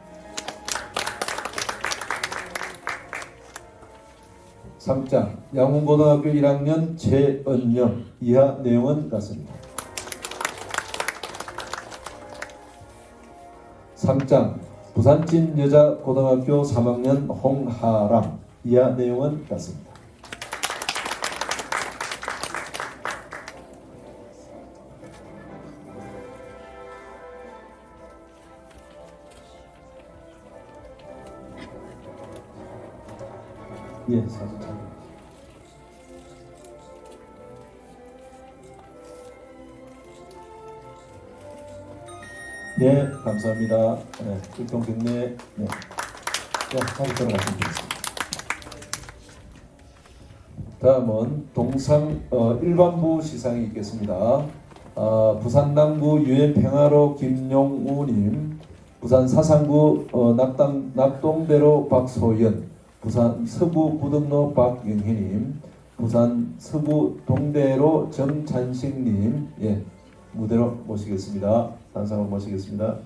상장 양운고등학교 1학년 최은영. 이하 내용은 같습니다. 상장 부산진여자고등학교 3학년 홍하람. 이하 내용은 같습니다. 예, 사진 촬영. 네, 감사합니다. 네, 일동 경례. 네. 자, 다시 들어가시면 되겠습니다. 다음은 동상 일반부 시상이 있겠습니다. 부산 남구 유엔평화로 김용우님, 부산 사상구 낙동대로 박소연, 부산 서구 부등로 박영희님, 부산 서구 동대로 정찬식님, 예, 무대로 모시겠습니다. 단상으로 모시겠습니다.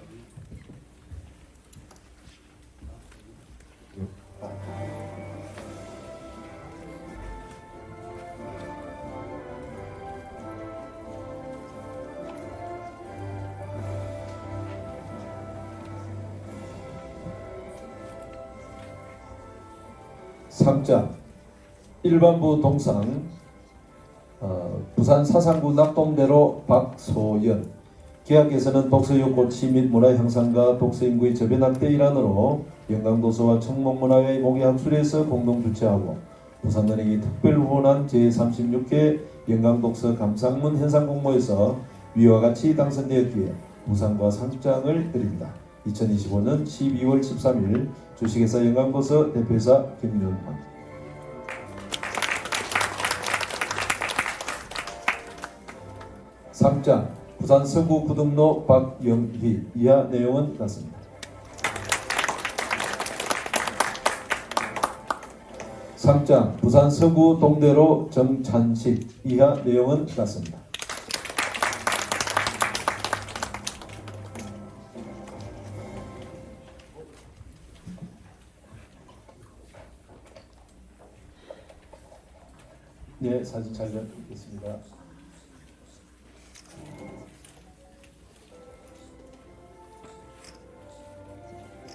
상장 일반부 동상 부산 사상구 낙동대로 박소연. 기학에서는 독서육 고치 및 문화 향상과 독서 인구의 저변 확대 일환으로 영광도서와 청목문화회 모기학술에서 공동 주최하고 부산은행이 특별 후원한 제36회 영광독서 감상문 현상 공모에서 위와 같이 당선되었기에 부상과 상장을 드립니다. 2025년 12월 13일 주식회사 영광도서 대표이사 김윤환. 상장 부산 서구 부등로 박영희. 이하 내용은 같습니다. 상장 부산 서구 동대로 정찬식. 이하 내용은 같습니다. 네, 사진 촬영하겠습니다.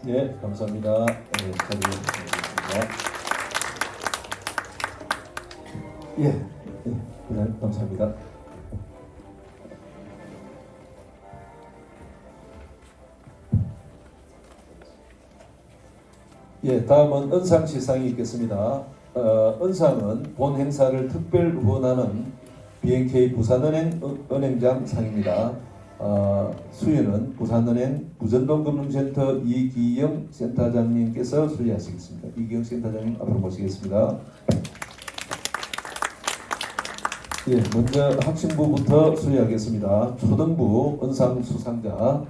네, 감사합니다. 네, 자리해주셨습니다. 예, 네, 감사합니다. 예, 다음은 은상 시상이 있겠습니다. 은상은 본 행사를 특별 후원하는 BNK 부산은행 은행장 상입니다. 수여는 부산은행 부전동 금융센터 이기영 센터장님께서 수여하시겠습니다. 이기영 센터장님 앞으로 모시겠습니다. 예, 먼저 학생부부터 수여하겠습니다. 초등부 은상 수상자,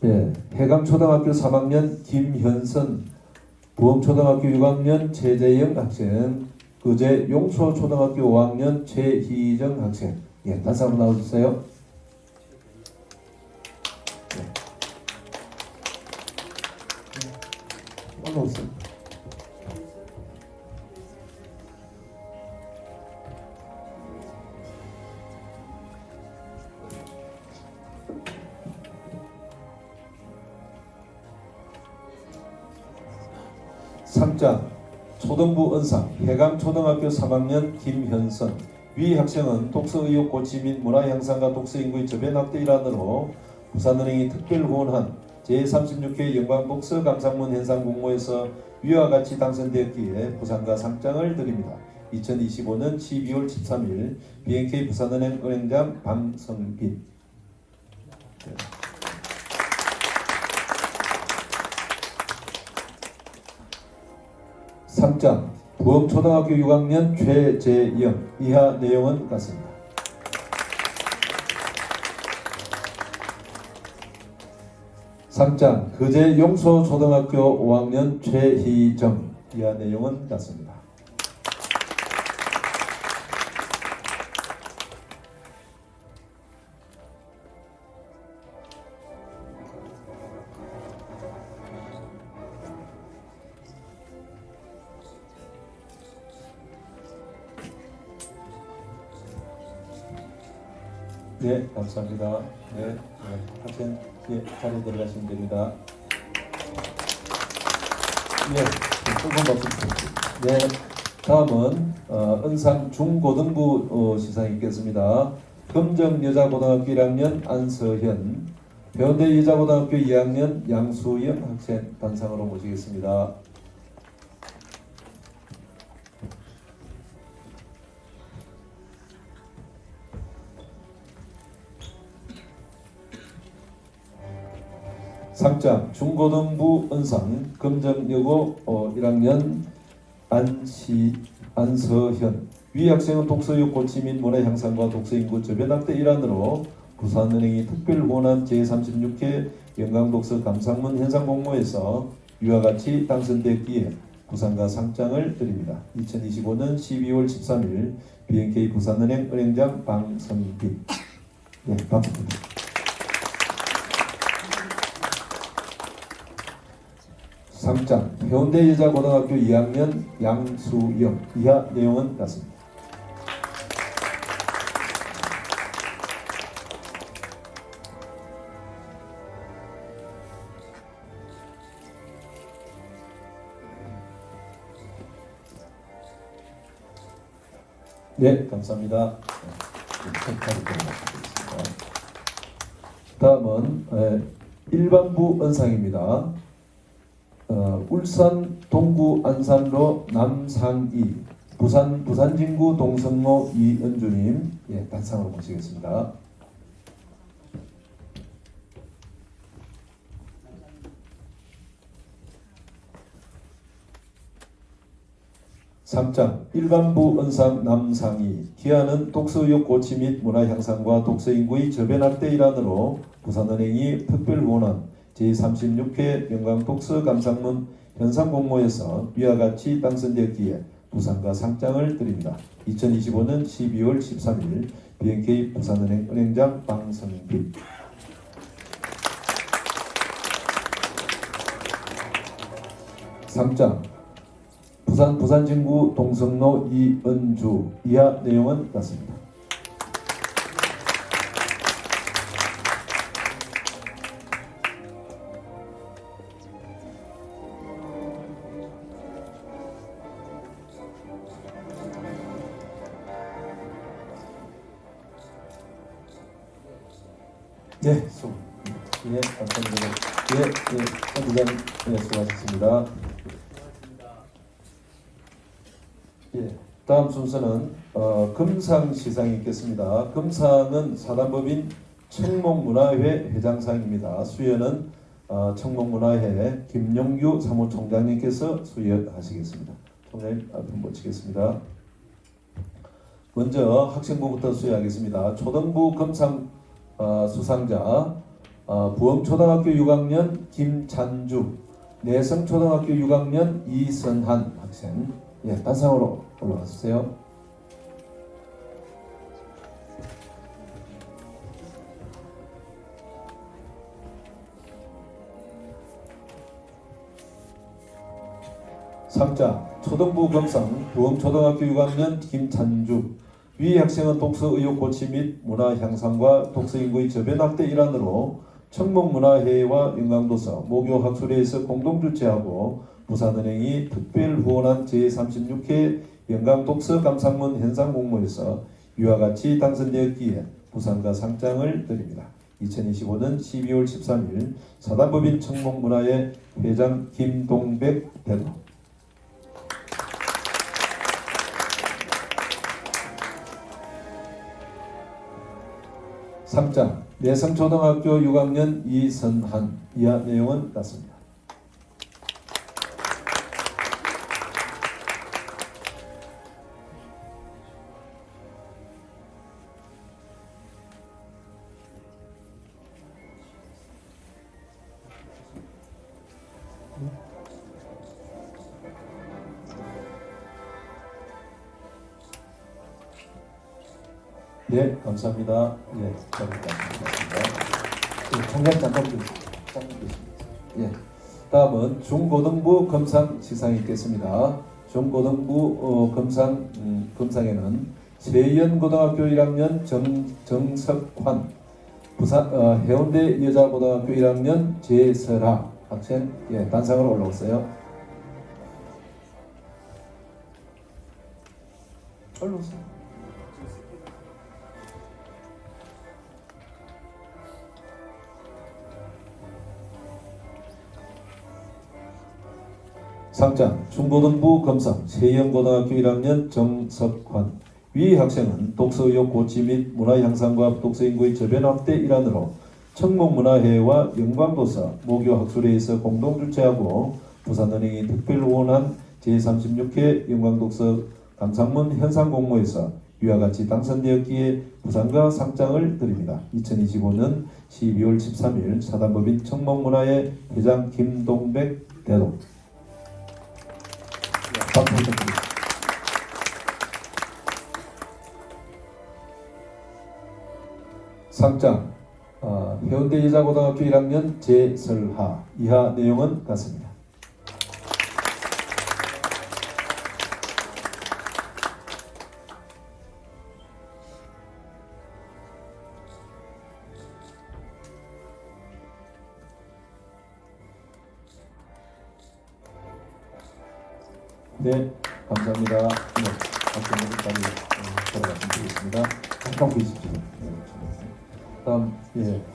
예, 해감초등학교 3학년 김현선, 부엄초등학교 6학년 최재영 학생, 거제 용초초등학교 5학년 최희정 학생. 예, 다시 한번 나와주세요. 올라오세요. 상장 초등부 은상 해감초등학교 3학년 김현선. 위 학생은 독서의욕 고치 및 문화 향상과 독서 인구의 저변 확대 일환으로 부산은행이 특별 후원한 제36회 영광독서 감상문 현상 공모에서 위와 같이 당선되었기에 부상과 상장을 드립니다. 2025년 12월 13일 BNK 부산은행 은행장 방성빈. 상장 부엄초등학교 6학년 최재영. 이하 내용은 같습니다. 상장 거제 용소초등학교 5학년 최희정. 이하 내용은 같습니다. 네, 감사합니다. 네, 학생 자리에 들어가시면 됩니다. 네, 조금 말씀 드립니다. 네, 다음은 은상 중고등부 시상이 있겠습니다. 금정여자고등학교 1학년 안서현, 배운대 여자고등학교 2학년 양수영 학생 단상으로 모시겠습니다. 상장 중고등부 은상 금정여고 1학년 안서현. 위 학생은 독서육 고치 및 문화 향상과 독서인구 저변 확대 일환으로 부산은행이 특별 후원한 제36회 영광독서 감상문 현상 공모에서 위와 같이 당선됐기에 부상과 상장을 드립니다. 2025년 12월 13일 BNK 부산은행 은행장 방성빈. 네, 박수 드립니다. 상장 해운대 여자고등학교 2학년 양수영. 이하 내용은 같습니다. 네, 감사합니다. 다음은 일반부 은상입니다. 울산 동구 안산로 남상이, 부산진구 동성로 이은주님, 단상으로 모시겠습니다. 상장 일반부 은상 남상이. 기한은 독서의욕 고치 및 문화 향상과 독서인구의 저변 확대 일환으로 부산은행이 특별 후원한 제36회 영광독서 감상문 현상 공모에서 위와 같이 당선되었기에 부상과 상장을 드립니다. 2025년 12월 13일 BNK 부산은행 은행장 방성빈. 상장 부산진구 동성로 이은주. 이하 내용은 같습니다. 네, 감사합니다. 선부장 수고하셨습니다. 다음 순서는 금상 시상이 있겠습니다. 금상은 사단법인 청목문화회 회장상입니다. 수여는 청목문화회 김용규 사무총장님께서 수여하시겠습니다. 총장님 앞에 모시겠습니다. 먼저 학생부부터 수여하겠습니다. 초등부 금상 수상자 부엉초등학교 6학년 김찬주, 내성초등학교 6학년 이선한 학생. 단상으로 올라가주세요. 상장 초등부 금상 부엉초등학교 6학년 김찬주. 위 학생은 독서 의욕 고치 및 문화 향상과 독서 인구의 저변 확대 일환으로 청목문화회와 영광도서 모교학술회에서 공동 주최하고 부산은행이 특별 후원한 제36회 영광독서 감상문 현상 공모에서 위와 같이 당선되었기에 부상과 상장을 드립니다. 2025년 12월 13일 사단법인 청목문화회 회장 김동백 대도. 상장 내성초등학교 6학년 이선한. 이하 내용은 같습니다. 네, 감사합니다. 예, 감사합니다. 예, 총장 잠깐 계십니다. 예, 다음은 중고등부 검상 시상이 있겠습니다. 중고등부 검상에는 세연고등학교 1학년 정석환, 부산 해운대 여자고등학교 1학년 제설아 학생 단상으로 올라오세요. 올라오세요. 상장 중고등부 검상 세영고등학교 1학년 정석환. 위 학생은 독서의욕 고취 및 문화 향상과 독서 인구의 저변 확대 일환으로 청목문화회와 영광도서 모교 학술회에서 공동 주최하고 부산은행이 특별 후원한 제36회 영광독서 감상문 현상 공모에서 위와 같이 당선되었기에 부상과 상장을 드립니다. 2025년 12월 13일 사단법인 청목문화회 회장 김동백 대동. 박수 부탁드립니다. 상장 해운대 여자고등학교 1학년 제설하. 이하 내용은 같습니다. 네, 감사합니다. 네, 박수님까지 말씀드리겠습니다. 잠깐 보십시오. 다음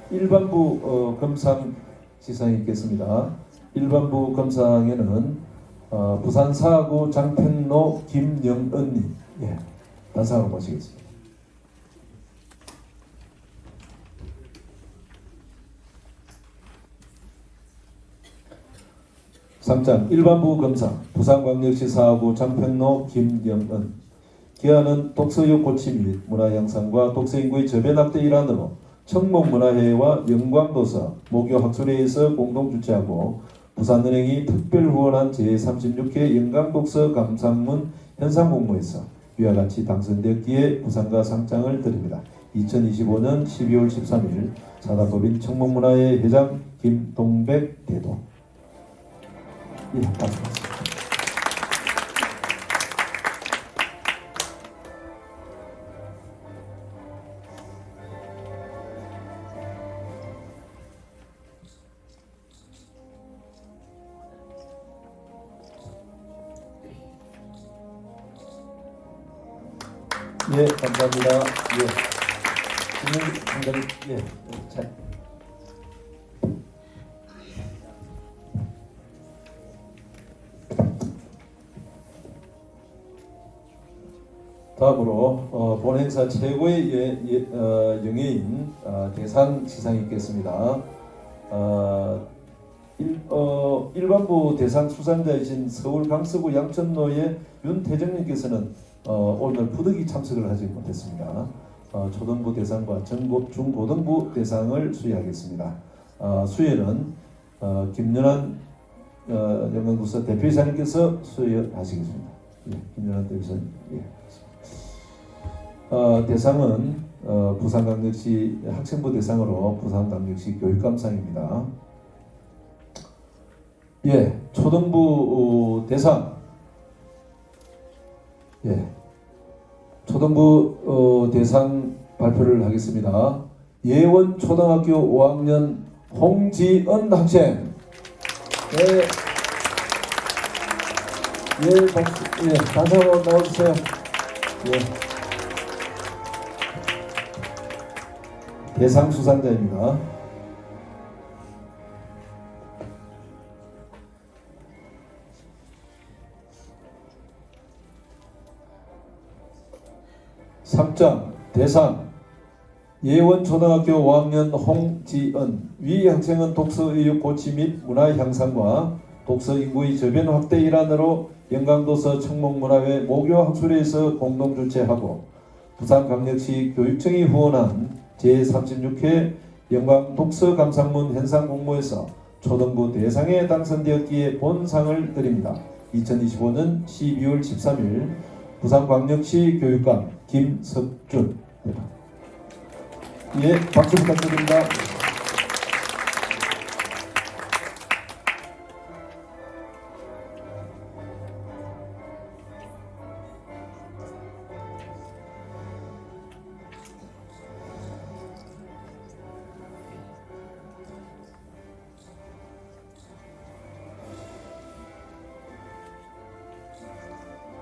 일반부 검상 시상이 있겠습니다. 일반부 검상에는 부산 사구 장평로 김영은님 단상으로 모시겠습니다. 상장 일반부 검상 부산광역시 사구 장평로 김영은. 기한은 독서욕 고취 및 문화 향상과 독서 인구의 저변 확대 일환으로 청목문화회와 영광도서 모교 학술회에서 공동 주최하고 부산은행이 특별 후원한 제36회 영광독서 감상문 현상 공모에서 위와 같이 당선되었기에 부상과 상장을 드립니다. 2025년 12월 13일 사단법인 청목문화회 회장 김동백 대도. 예, 감사합니다. 예, 감사합니다. 자. 다음으로 본 행사 최고의 영예인 대상 시상이 있겠습니다. 일반부 대상 수상자이신 서울 강서구 양천로의 윤태정님께서는 오늘 부득이 참석을 하지 못했습니다. 초등부 대상과 중고등부 대상을 수여하겠습니다. 수여는 김연한 영광도서 대표이사님께서 수여하시겠습니다. 김연한 대표이사님. 대상은 부산광역시 학생부 대상으로 부산광역시 교육감상입니다. 초등부 대상. 초등부 대상 발표를 하겠습니다. 예원 초등학교 5학년 홍지은 학생. 박수, 단상으로 나와주세요. 대상 수상자입니다. 상장 대상 예원 초등학교 5학년 홍지은. 위 학생은 독서 의욕 고취 및 문화 향상과 독서 인구의 저변 확대 일환으로 영광도서 청목문화회 모교 학술회에서 공동 주최하고 부산광역시 교육청이 후원한 제36회 영광독서 감상문 현상 공모에서 초등부 대상에 당선되었기에 본상을 드립니다. 2025년 12월 13일 부산광역시 교육감 김석준 대표. 예, 박수 부탁드립니다.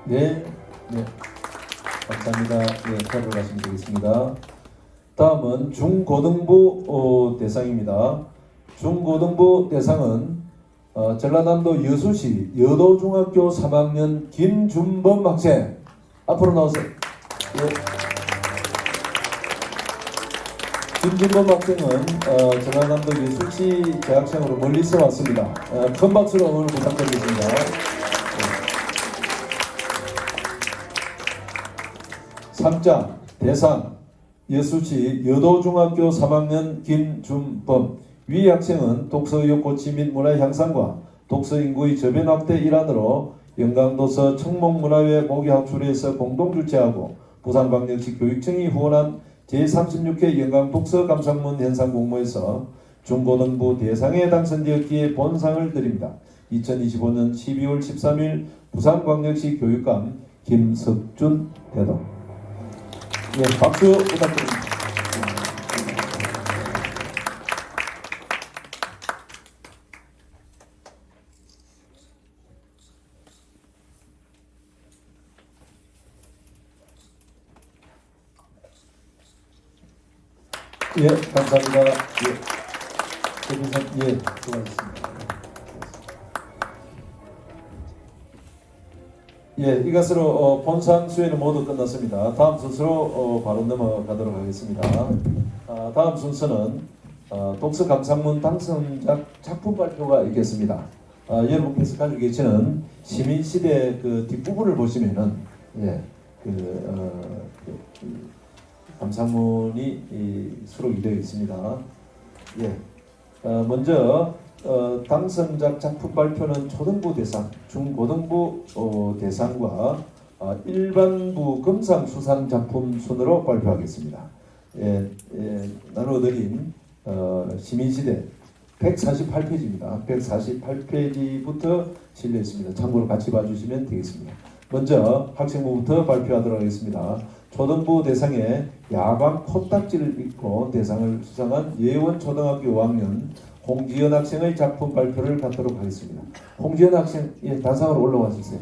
네, 네, 감사합니다. 네, 답을 말씀드리겠습니다. 다음은 중고등부 대상입니다. 중고등부 대상은 전라남도 여수시 여도중학교 3학년 김준범 학생 앞으로 나오세요. 네. 김준범 학생은 전라남도 여수시 재학생으로 멀리서 왔습니다. 큰 박수로 응원을 부탁드리겠습니다. 3장 대상 여수시 여도중학교 3학년 김준범. 위 학생은 독서의욕 고취 및 문화 향상과 독서 인구의 저변 확대 일환으로 영광도서 청목문화회 모기학술회에서 공동 주최하고 부산광역시 교육청이 후원한 제36회 영광독서 감상문 현상 공모에서 중고등부 대상에 당선되었기에 본상을 드립니다. 2025년 12월 13일 부산광역시 교육감 김석준 대동. 네, 박수 부탁드립니다. 예, 감사합니다. 예, 수고하셨습니다. 예, 이것으로 본상 수회는 모두 끝났습니다. 다음 순서로 바로 넘어가도록 하겠습니다. 다음 순서는 독서 감상문 당선자 작품 발표가 있겠습니다. 여러분께서 가지고 계시는 시민시대 그 뒷부분을 보시면은 예, 감상문이 수록이 되어 있습니다. 예, 먼저 당선작 작품 발표는 초등부 대상, 중고등부 대상과 일반부 금상 수상 작품 순으로 발표하겠습니다. 나눠드린 시민시대 148페이지입니다. 148페이지부터 실려 있습니다. 참고로 같이 봐주시면 되겠습니다. 먼저 학생부부터 발표하도록 하겠습니다. 초등부 대상에 야광 코딱지를 입고 대상을 수상한 예원초등학교 5학년 홍지연 학생의 작품 발표를 갖도록 하겠습니다. 홍지연 학생, 예, 단상으로 올라와 주세요.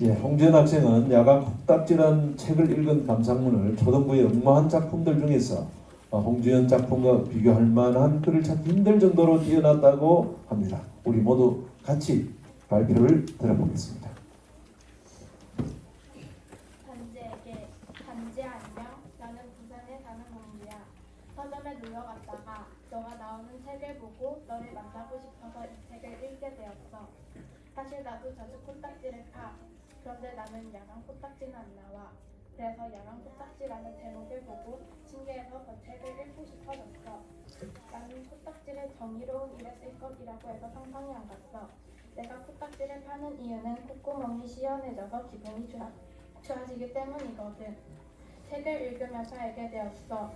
예, 홍지연 학생은 야광 코딱지란 책을 읽은 감상문을 초등부의 엄마한 작품들 중에서 홍지연 작품과 비교할 만한 글을 찾기 힘들 정도로 뛰어났다고 합니다. 우리 모두 같이 발표를 들어보겠습니다. 단지에게 단지 안녕. 나는 부산에 사는 공주야. 서점에 놀러 갔다가 너가 나오는 책을 보고 너를 만나고 싶어서 이 책을 읽게 되었어. 사실 나도 자주 코딱지를 파. 그런데 나는 야광 코딱지는 안 나와. 그래서 야광 코딱지라는 제목을 보고 신기해서 그 책을 읽고 싶어졌어. 나는 코딱지를 정의로운 일에 쓸 것이라고 해서 상상이 안 갔어. 내가 코딱지를 파는 이유는 콧구멍이 시원해져서 기분이 좋아지기 때문이거든. 책을 읽으면서 알게 되었어.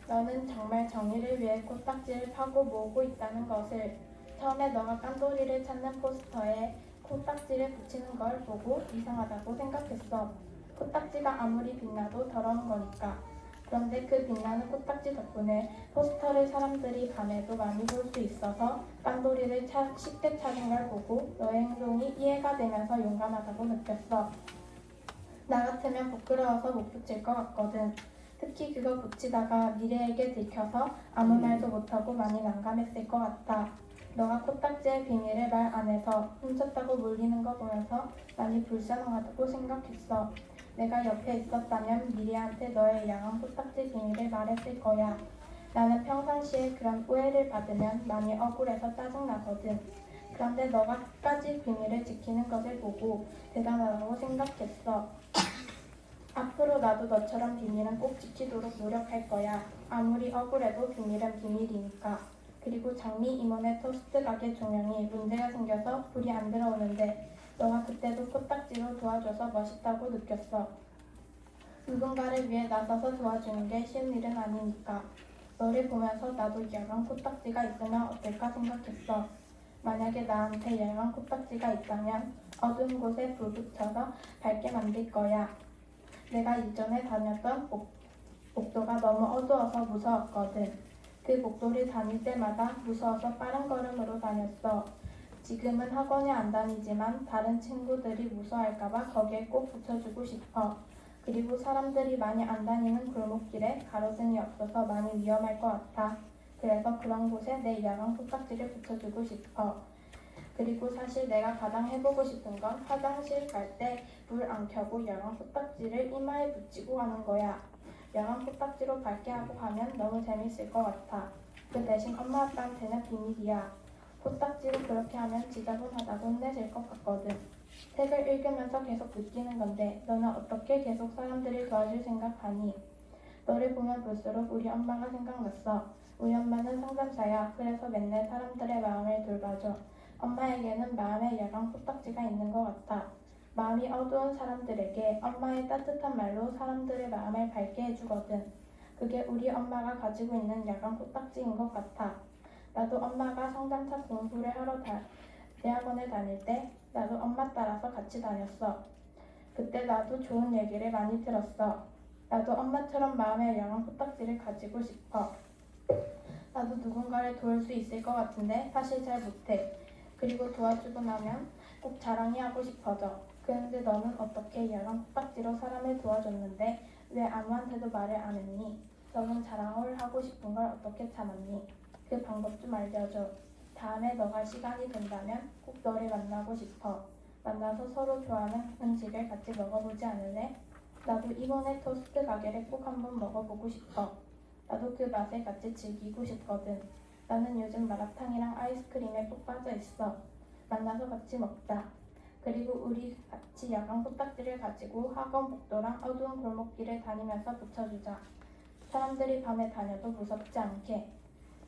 너는 정말 정의를 위해 코딱지를 파고 모으고 있다는 것을. 처음에 너가 깐돌이를 찾는 포스터에 코딱지를 붙이는 걸 보고 이상하다고 생각했어. 코딱지가 아무리 빛나도 더러운 거니까. 그런데 그 빛나는 코딱지 덕분에 포스터를 사람들이 밤에도 많이 볼 수 있어서 깐돌이를 쉽게 찾은 걸 보고 너의 행동이 이해가 되면서 용감하다고 느꼈어. 나 같으면 부끄러워서 못 붙일 것 같거든. 특히 그거 붙이다가 미래에게 들켜서 아무 말도 못하고 많이 난감했을 것 같아. 너가 코딱지의 비밀을 말 안 해서 훔쳤다고 물리는 거 보면서 많이 불쌍하다고 생각했어. 내가 옆에 있었다면 미리한테 너의 야광 코딱지 비밀을 말했을 거야. 나는 평상시에 그런 오해를 받으면 많이 억울해서 짜증나거든. 그런데 너가 끝까지 비밀을 지키는 것을 보고 대단하다고 생각했어. 앞으로 나도 너처럼 비밀은 꼭 지키도록 노력할 거야. 아무리 억울해도 비밀은 비밀이니까. 그리고 장미 이모네 토스트 가게 종영이 문제가 생겨서 불이 안 들어오는데 너가 그때도 코딱지로 도와줘서 멋있다고 느꼈어. 누군가를 위해 나서서 도와주는 게 쉬운 일은 아니니까. 너를 보면서 나도 야광 코딱지가 있으면 어떨까 생각했어. 만약에 나한테 야광 코딱지가 있다면 어두운 곳에 불 붙여서 밝게 만들 거야. 내가 이전에 다녔던 복도가 너무 어두워서 무서웠거든. 그 복도를 다닐 때마다 무서워서 빠른 걸음으로 다녔어. 지금은 학원에 안 다니지만 다른 친구들이 무서워할까봐 거기에 꼭 붙여주고 싶어. 그리고 사람들이 많이 안 다니는 골목길에 가로등이 없어서 많이 위험할 것 같아. 그래서 그런 곳에 내 야광 코딱지를 붙여주고 싶어. 그리고 사실 내가 가장 해보고 싶은 건 화장실 갈 때 불 안 켜고 야광 코딱지를 이마에 붙이고 하는 거야. 야광 코딱지로 밝게 하고 하면 너무 재밌을 것 같아. 그 대신 엄마 아빠한테는 비밀이야. 코딱지로 그렇게 하면 지저분하다고 혼내질 것 같거든. 책을 읽으면서 계속 느끼는 건데 너는 어떻게 계속 사람들을 도와줄 생각하니? 너를 보면 볼수록 우리 엄마가 생각났어. 우리 엄마는 상담사야. 그래서 맨날 사람들의 마음을 돌봐줘. 엄마에게는 마음에 야광 코딱지가 있는 것 같아. 마음이 어두운 사람들에게 엄마의 따뜻한 말로 사람들의 마음을 밝게 해주거든. 그게 우리 엄마가 가지고 있는 야광 코딱지인 것 같아. 나도 엄마가 성장차 공부를 하러 대학원에 다닐 때 나도 엄마 따라서 같이 다녔어. 그때 나도 좋은 얘기를 많이 들었어. 나도 엄마처럼 마음에 야광 코딱지를 가지고 싶어. 나도 누군가를 도울 수 있을 것 같은데 사실 잘 못해. 그리고 도와주고 나면 꼭 자랑이 하고 싶어져. 그런데 너는 어떻게 야광 코딱지로 사람을 도와줬는데 왜 아무한테도 말을 안 했니? 너는 자랑을 하고 싶은 걸 어떻게 참았니? 그 방법 좀 알려줘. 다음에 너가 시간이 된다면 꼭 너를 만나고 싶어. 만나서 서로 좋아하는 음식을 같이 먹어보지 않을래? 나도 이번에 토스트 가게를 꼭 한번 먹어보고 싶어. 나도 그 맛을 같이 즐기고 싶거든. 나는 요즘 마라탕이랑 아이스크림에 꼭 빠져 있어. 만나서 같이 먹자. 그리고 우리 같이 야광 코딱지를 가지고 학원 복도랑 어두운 골목길을 다니면서 붙여주자. 사람들이 밤에 다녀도 무섭지 않게.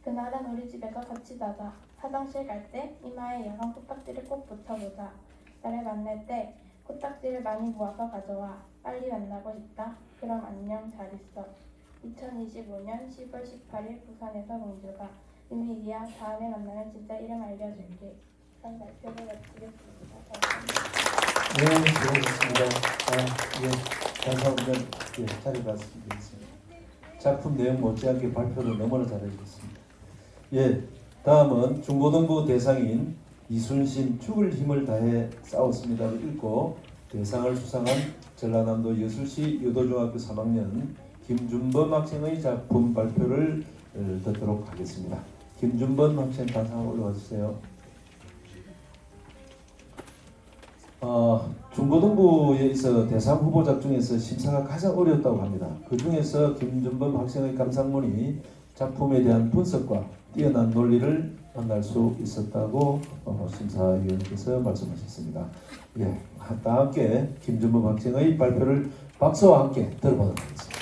그날은 우리 집에서 같이 자자. 화장실 갈 때 이마에 야광 코딱지를 꼭 붙여보자. 나를 만날 때 코딱지를 많이 모아서 가져와. 빨리 만나고 싶다. 그럼 안녕, 잘 있어. 2025년 10월 18일 부산에서 공주가. 유미리야, 다음에 만나면 진짜 이름 알려줄게. 이상 발표를 마치겠습니다. 네, 수고하셨습니다. 감사합니다. 자리 말씀드리겠습니다. 작품 내용 못지않게 발표를 너무나 잘해주셨습니다. 다음은 중고등부 대상인 이순신 죽을 힘을 다해 싸웠습니다를 읽고 대상을 수상한 전라남도 여수시 여도중학교 3학년 김준범 학생의 작품 발표를 듣도록 하겠습니다. 김준범 학생 단상 올라와 주세요. 중고등부에 있어 대상 후보작 중에서 심사가 가장 어려웠다고 합니다. 그 중에서 김준범 학생의 감상문이 작품에 대한 분석과 뛰어난 논리를 만날 수 있었다고 심사위원께서 말씀하셨습니다. 다 함께 김준범 학생의 발표를 박수와 함께 들어보도록 하겠습니다.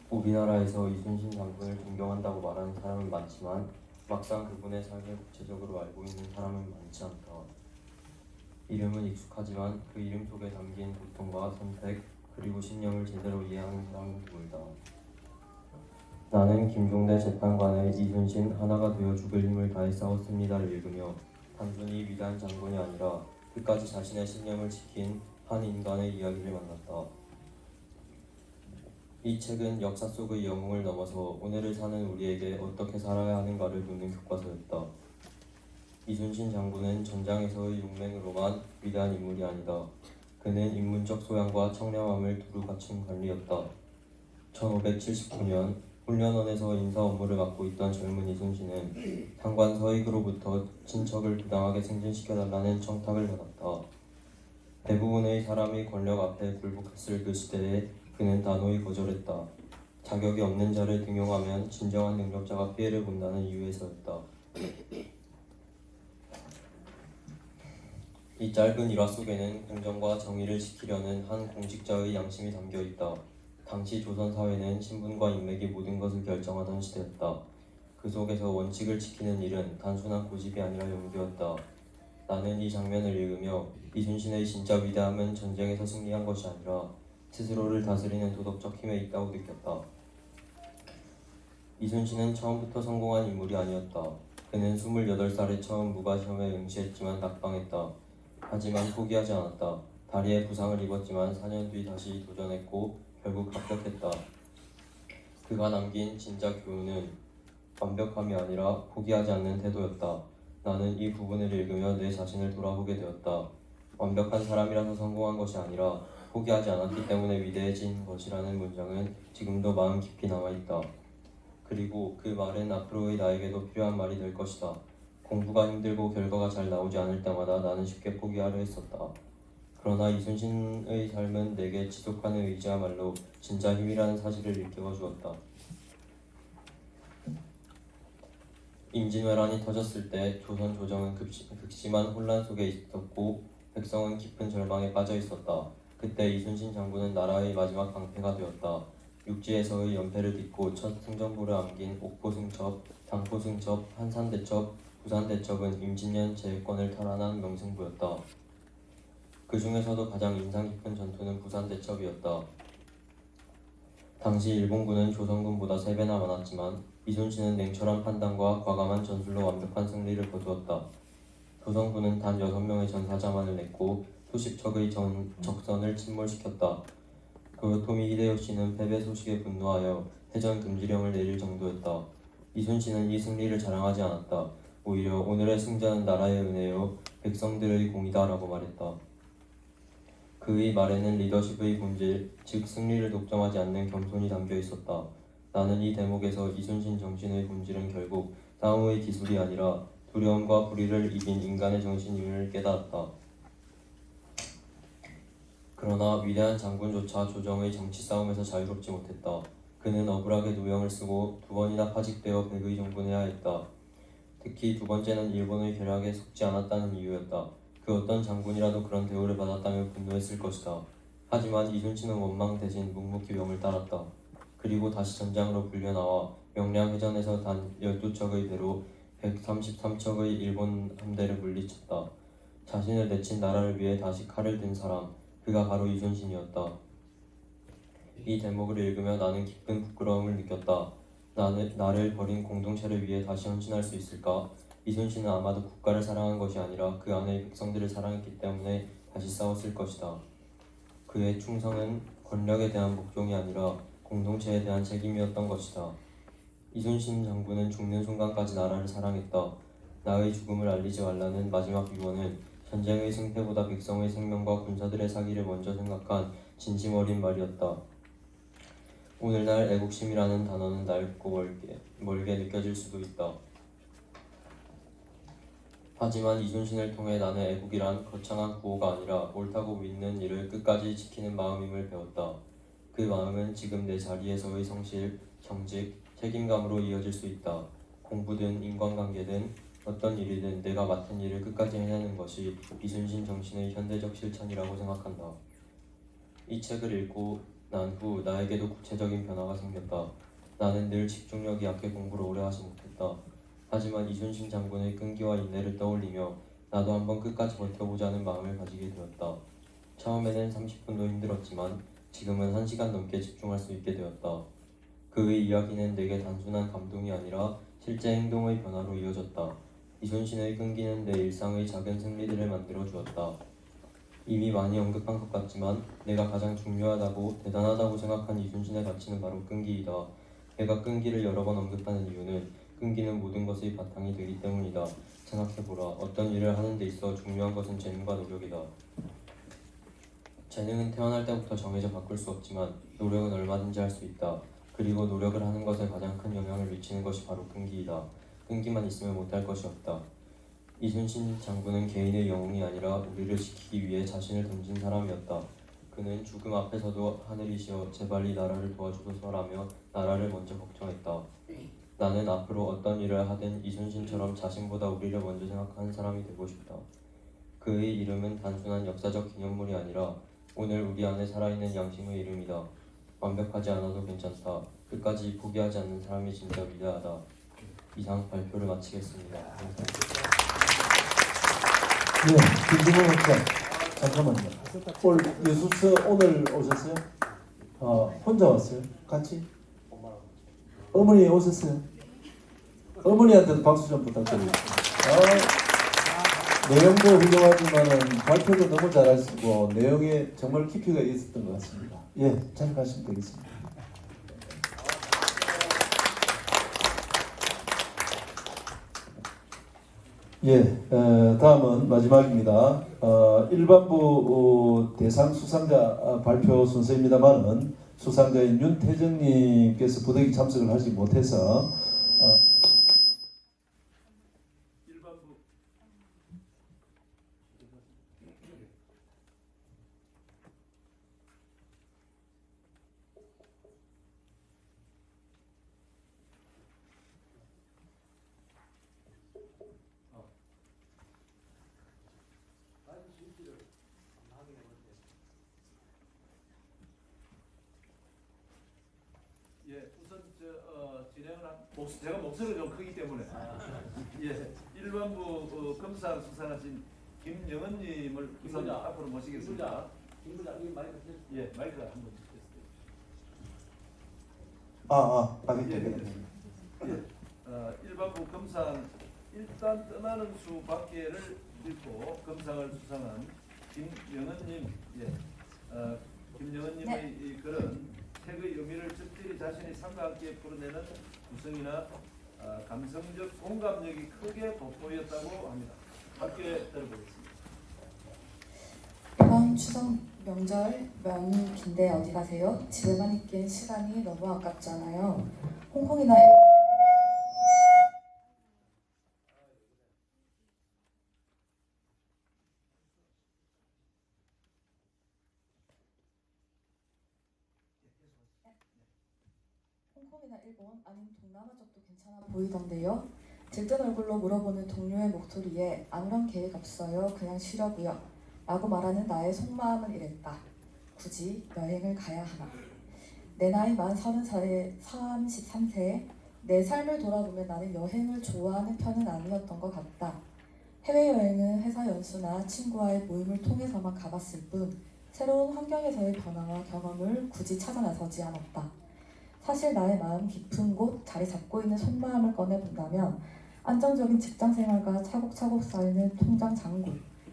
우리나라에서 이순신 장군을 존경한다고 말하는 사람은 많지만 막상 그분의 삶을 구체적으로 알고 있는 사람은 많지 않다. 이름은 익숙하지만 그 이름 속에 담긴 고통과 선택 그리고 신념을 제대로 이해하는 사람은 드물다. 나는 김종대 재판관의 이순신 하나가 되어 죽을 힘을 다해 싸웠습니다를 읽으며 단순히 위대한 장군이 아니라 끝까지 자신의 신념을 지킨 한 인간의 이야기를 만났다. 이 책은 역사 속의 영웅을 넘어서 오늘을 사는 우리에게 어떻게 살아야 하는가를 묻는 교과서였다. 이순신 장군은 전장에서의 용맹으로만 위대한 인물이 아니다. 그는 인문적 소양과 청렴함을 두루 갖춘 관리였다. 1579년 훈련원에서 인사 업무를 맡고 있던 젊은 이순신은 상관 서익으로부터 친척을 부당하게 승진시켜달라는 청탁을 받았다. 대부분의 사람이 권력 앞에 굴복했을 그 시대에 그는 단호히 거절했다. 자격이 없는 자를 등용하면 진정한 능력자가 피해를 본다는 이유에서였다. 이 짧은 일화 속에는 공정과 정의를 지키려는 한 공직자의 양심이 담겨 있다. 당시 조선 사회는 신분과 인맥이 모든 것을 결정하던 시대였다. 그 속에서 원칙을 지키는 일은 단순한 고집이 아니라 용기였다. 나는 이 장면을 읽으며 이순신의 진짜 위대함은 전쟁에서 승리한 것이 아니라 스스로를 다스리는 도덕적 힘에 있다고 느꼈다. 이순신은 처음부터 성공한 인물이 아니었다. 그는 28살에 처음 무과시험에 응시했지만 낙방했다. 하지만 포기하지 않았다. 다리에 부상을 입었지만 4년 뒤 다시 도전했고 결국 합격했다. 그가 남긴 진짜 교훈은 완벽함이 아니라 포기하지 않는 태도였다. 나는 이 부분을 읽으며 내 자신을 돌아보게 되었다. 완벽한 사람이라서 성공한 것이 아니라 포기하지 않았기 때문에 위대해진 것이라는 문장은 지금도 마음 깊이 남아있다. 그리고 그 말은 앞으로의 나에게도 필요한 말이 될 것이다. 공부가 힘들고 결과가 잘 나오지 않을 때마다 나는 쉽게 포기하려 했었다. 그러나 이순신의 삶은 내게 지속하는 의지야말로 진짜 힘이라는 사실을 일깨워 주었다. 임진왜란이 터졌을 때 조선 조정은 극심한 혼란 속에 있었고 백성은 깊은 절망에 빠져 있었다. 그때 이순신 장군은 나라의 마지막 방패가 되었다. 육지에서의 연패를 딛고 첫 승전보를 안긴 옥포승첩, 당포승첩, 한산대첩, 부산대첩은 임진년 제해권을 탈환한 명승부였다. 그 중에서도 가장 인상 깊은 전투는 부산대첩이었다. 당시 일본군은 조선군보다 3배나 많았지만 이순신은 냉철한 판단과 과감한 전술로 완벽한 승리를 거두었다. 조선군은 단 6명의 전사자만을 냈고 수십 척의 적선을 침몰시켰다. 도요토미 히데요시는 패배 소식에 분노하여 해전 금지령을 내릴 정도였다. 이순신은 이 승리를 자랑하지 않았다. 오히려 오늘의 승자는 나라의 은혜요 백성들의 공이다라고 말했다. 그의 말에는 리더십의 본질, 즉 승리를 독점하지 않는 겸손이 담겨 있었다. 나는 이 대목에서 이순신 정신의 본질은 결국 싸움의 기술이 아니라 두려움과 불의를 이긴 인간의 정신임을 깨달았다. 그러나 위대한 장군조차 조정의 정치 싸움에서 자유롭지 못했다. 그는 억울하게 노형을 쓰고 2번이나 파직되어 백의 정군해야 했다. 특히 2번째는 일본의 계략에 속지 않았다는 이유였다. 그 어떤 장군이라도 그런 대우를 받았다면 분노했을 것이다. 하지만 이순신은 원망 대신 묵묵히 명을 따랐다. 그리고 다시 전장으로 불려나와 명량해전에서 단 12척의 배로 133척의 일본 함대를 물리쳤다. 자신을 내친 나라를 위해 다시 칼을 든 사람, 그가 바로 이순신이었다. 이 대목을 읽으며 나는 깊은 부끄러움을 느꼈다. 나를 버린 공동체를 위해 다시 헌신할 수 있을까? 이순신은 아마도 국가를 사랑한 것이 아니라 그 안의 백성들을 사랑했기 때문에 다시 싸웠을 것이다. 그의 충성은 권력에 대한 복종이 아니라 공동체에 대한 책임이었던 것이다. 이순신 장군은 죽는 순간까지 나라를 사랑했다. 나의 죽음을 알리지 말라는 마지막 유언은 전쟁의 승패보다 백성의 생명과 군사들의 사기를 먼저 생각한 진심 어린 말이었다. 오늘날 애국심이라는 단어는 낡고 멀게 느껴질 수도 있다. 하지만 이순신을 통해 나는 애국이란 거창한 구호가 아니라 옳다고 믿는 일을 끝까지 지키는 마음임을 배웠다. 그 마음은 지금 내 자리에서의 성실, 정직, 책임감으로 이어질 수 있다. 공부든 인간관계든 어떤 일이든 내가 맡은 일을 끝까지 해내는 것이 이순신 정신의 현대적 실천이라고 생각한다. 이 책을 읽고 난 후 나에게도 구체적인 변화가 생겼다. 나는 늘 집중력이 약해 공부를 오래 하지 못했다. 하지만 이순신 장군의 끈기와 인내를 떠올리며 나도 한번 끝까지 버텨보자는 마음을 가지게 되었다. 처음에는 30분도 힘들었지만 지금은 1시간 넘게 집중할 수 있게 되었다. 그의 이야기는 내게 단순한 감동이 아니라 실제 행동의 변화로 이어졌다. 이순신의 끈기는 내 일상의 작은 승리들을 만들어 주었다. 이미 많이 언급한 것 같지만 내가 가장 중요하다고 대단하다고 생각한 이순신의 가치는 바로 끈기이다. 내가 끈기를 여러 번 언급하는 이유는 끈기는 모든 것의 바탕이 되기 때문이다. 생각해보라. 어떤 일을 하는 데 있어 중요한 것은 재능과 노력이다. 재능은 태어날 때부터 정해져 바꿀 수 없지만 노력은 얼마든지 할 수 있다. 그리고 노력을 하는 것에 가장 큰 영향을 미치는 것이 바로 끈기이다. 끈기만 있으면 못할 것이 없다. 이순신 장군은 개인의 영웅이 아니라 우리를 지키기 위해 자신을 던진 사람이었다. 그는 죽음 앞에서도 하늘이시여 제발 이 나라를 도와주소서라며 나라를 먼저 걱정했다. 나는 앞으로 어떤 일을 하든 이순신처럼 자신보다 우리를 먼저 생각하는 사람이 되고 싶다. 그의 이름은 단순한 역사적 기념물이 아니라 오늘 우리 안에 살아있는 양심의 이름이다. 완벽하지 않아도 괜찮다. 끝까지 포기하지 않는 사람이 진짜 위대하다. 이상 발표를 마치겠습니다. 네, 김준호 목사. 잠깐만요. 예수서 오늘 오셨어요? 혼자 왔어요? 같이? 어머니 오셨어요? 어머니한테도 박수 좀 부탁드립니다. 내용도 훌륭하지만은 발표도 너무 잘하시고 내용에 정말 깊이가 있었던 것 같습니다. 예, 잘 가시면 되겠습니다. 예, 다음은 마지막입니다. 일반부 대상 수상자 발표 순서입니다만은 수상자인 윤태정님께서 부득이 참석을 하지 못해서 일반부 예, 우선 진행을 제가 목소리가 좀 크기 때문에 예, 일반부 검사 수상하신 김영은님을 우선 앞으로 모시겠습니다. 김 부장님 마이크 예, 마이크 한번 주세요. 일반부 검사 일단 떠나는 수 밖에를 읽고 검상을 수상한 김영은님, 김영은님의 이 글은 책의 의미를 적절히 자신의 삶과 함께 풀어내는 구성이나 감성적 공감력이 크게 돋보였다고 합니다. 함께 들어보겠습니다. 이번 추석 명절 면이 긴데 어디 가세요? 집에만 있기엔 시간이 너무 아깝잖아요. 홍콩이나 일본 아닌 동남아 쪽도 괜찮아 보이던데요. 들뜬 얼굴로 물어보는 동료의 목소리에 아무런 계획 없어요. 그냥 쉬려고요. 라고 말하는 나의 속마음은 이랬다. 굳이 여행을 가야 하나. 내 나이 만 33세에 내 삶을 돌아보면 나는 여행을 좋아하는 편은 아니었던 것 같다. 해외여행은 회사 연수나 친구와의 모임을 통해서만 가봤을 뿐 새로운 환경에서의 변화와 경험을 굳이 찾아 나서지 않았다. 사실 나의 마음 깊은 곳 자리 잡고 있는 속마음을 꺼내본다면 안정적인 직장생활과 차곡차곡 쌓이는 통장 잔고,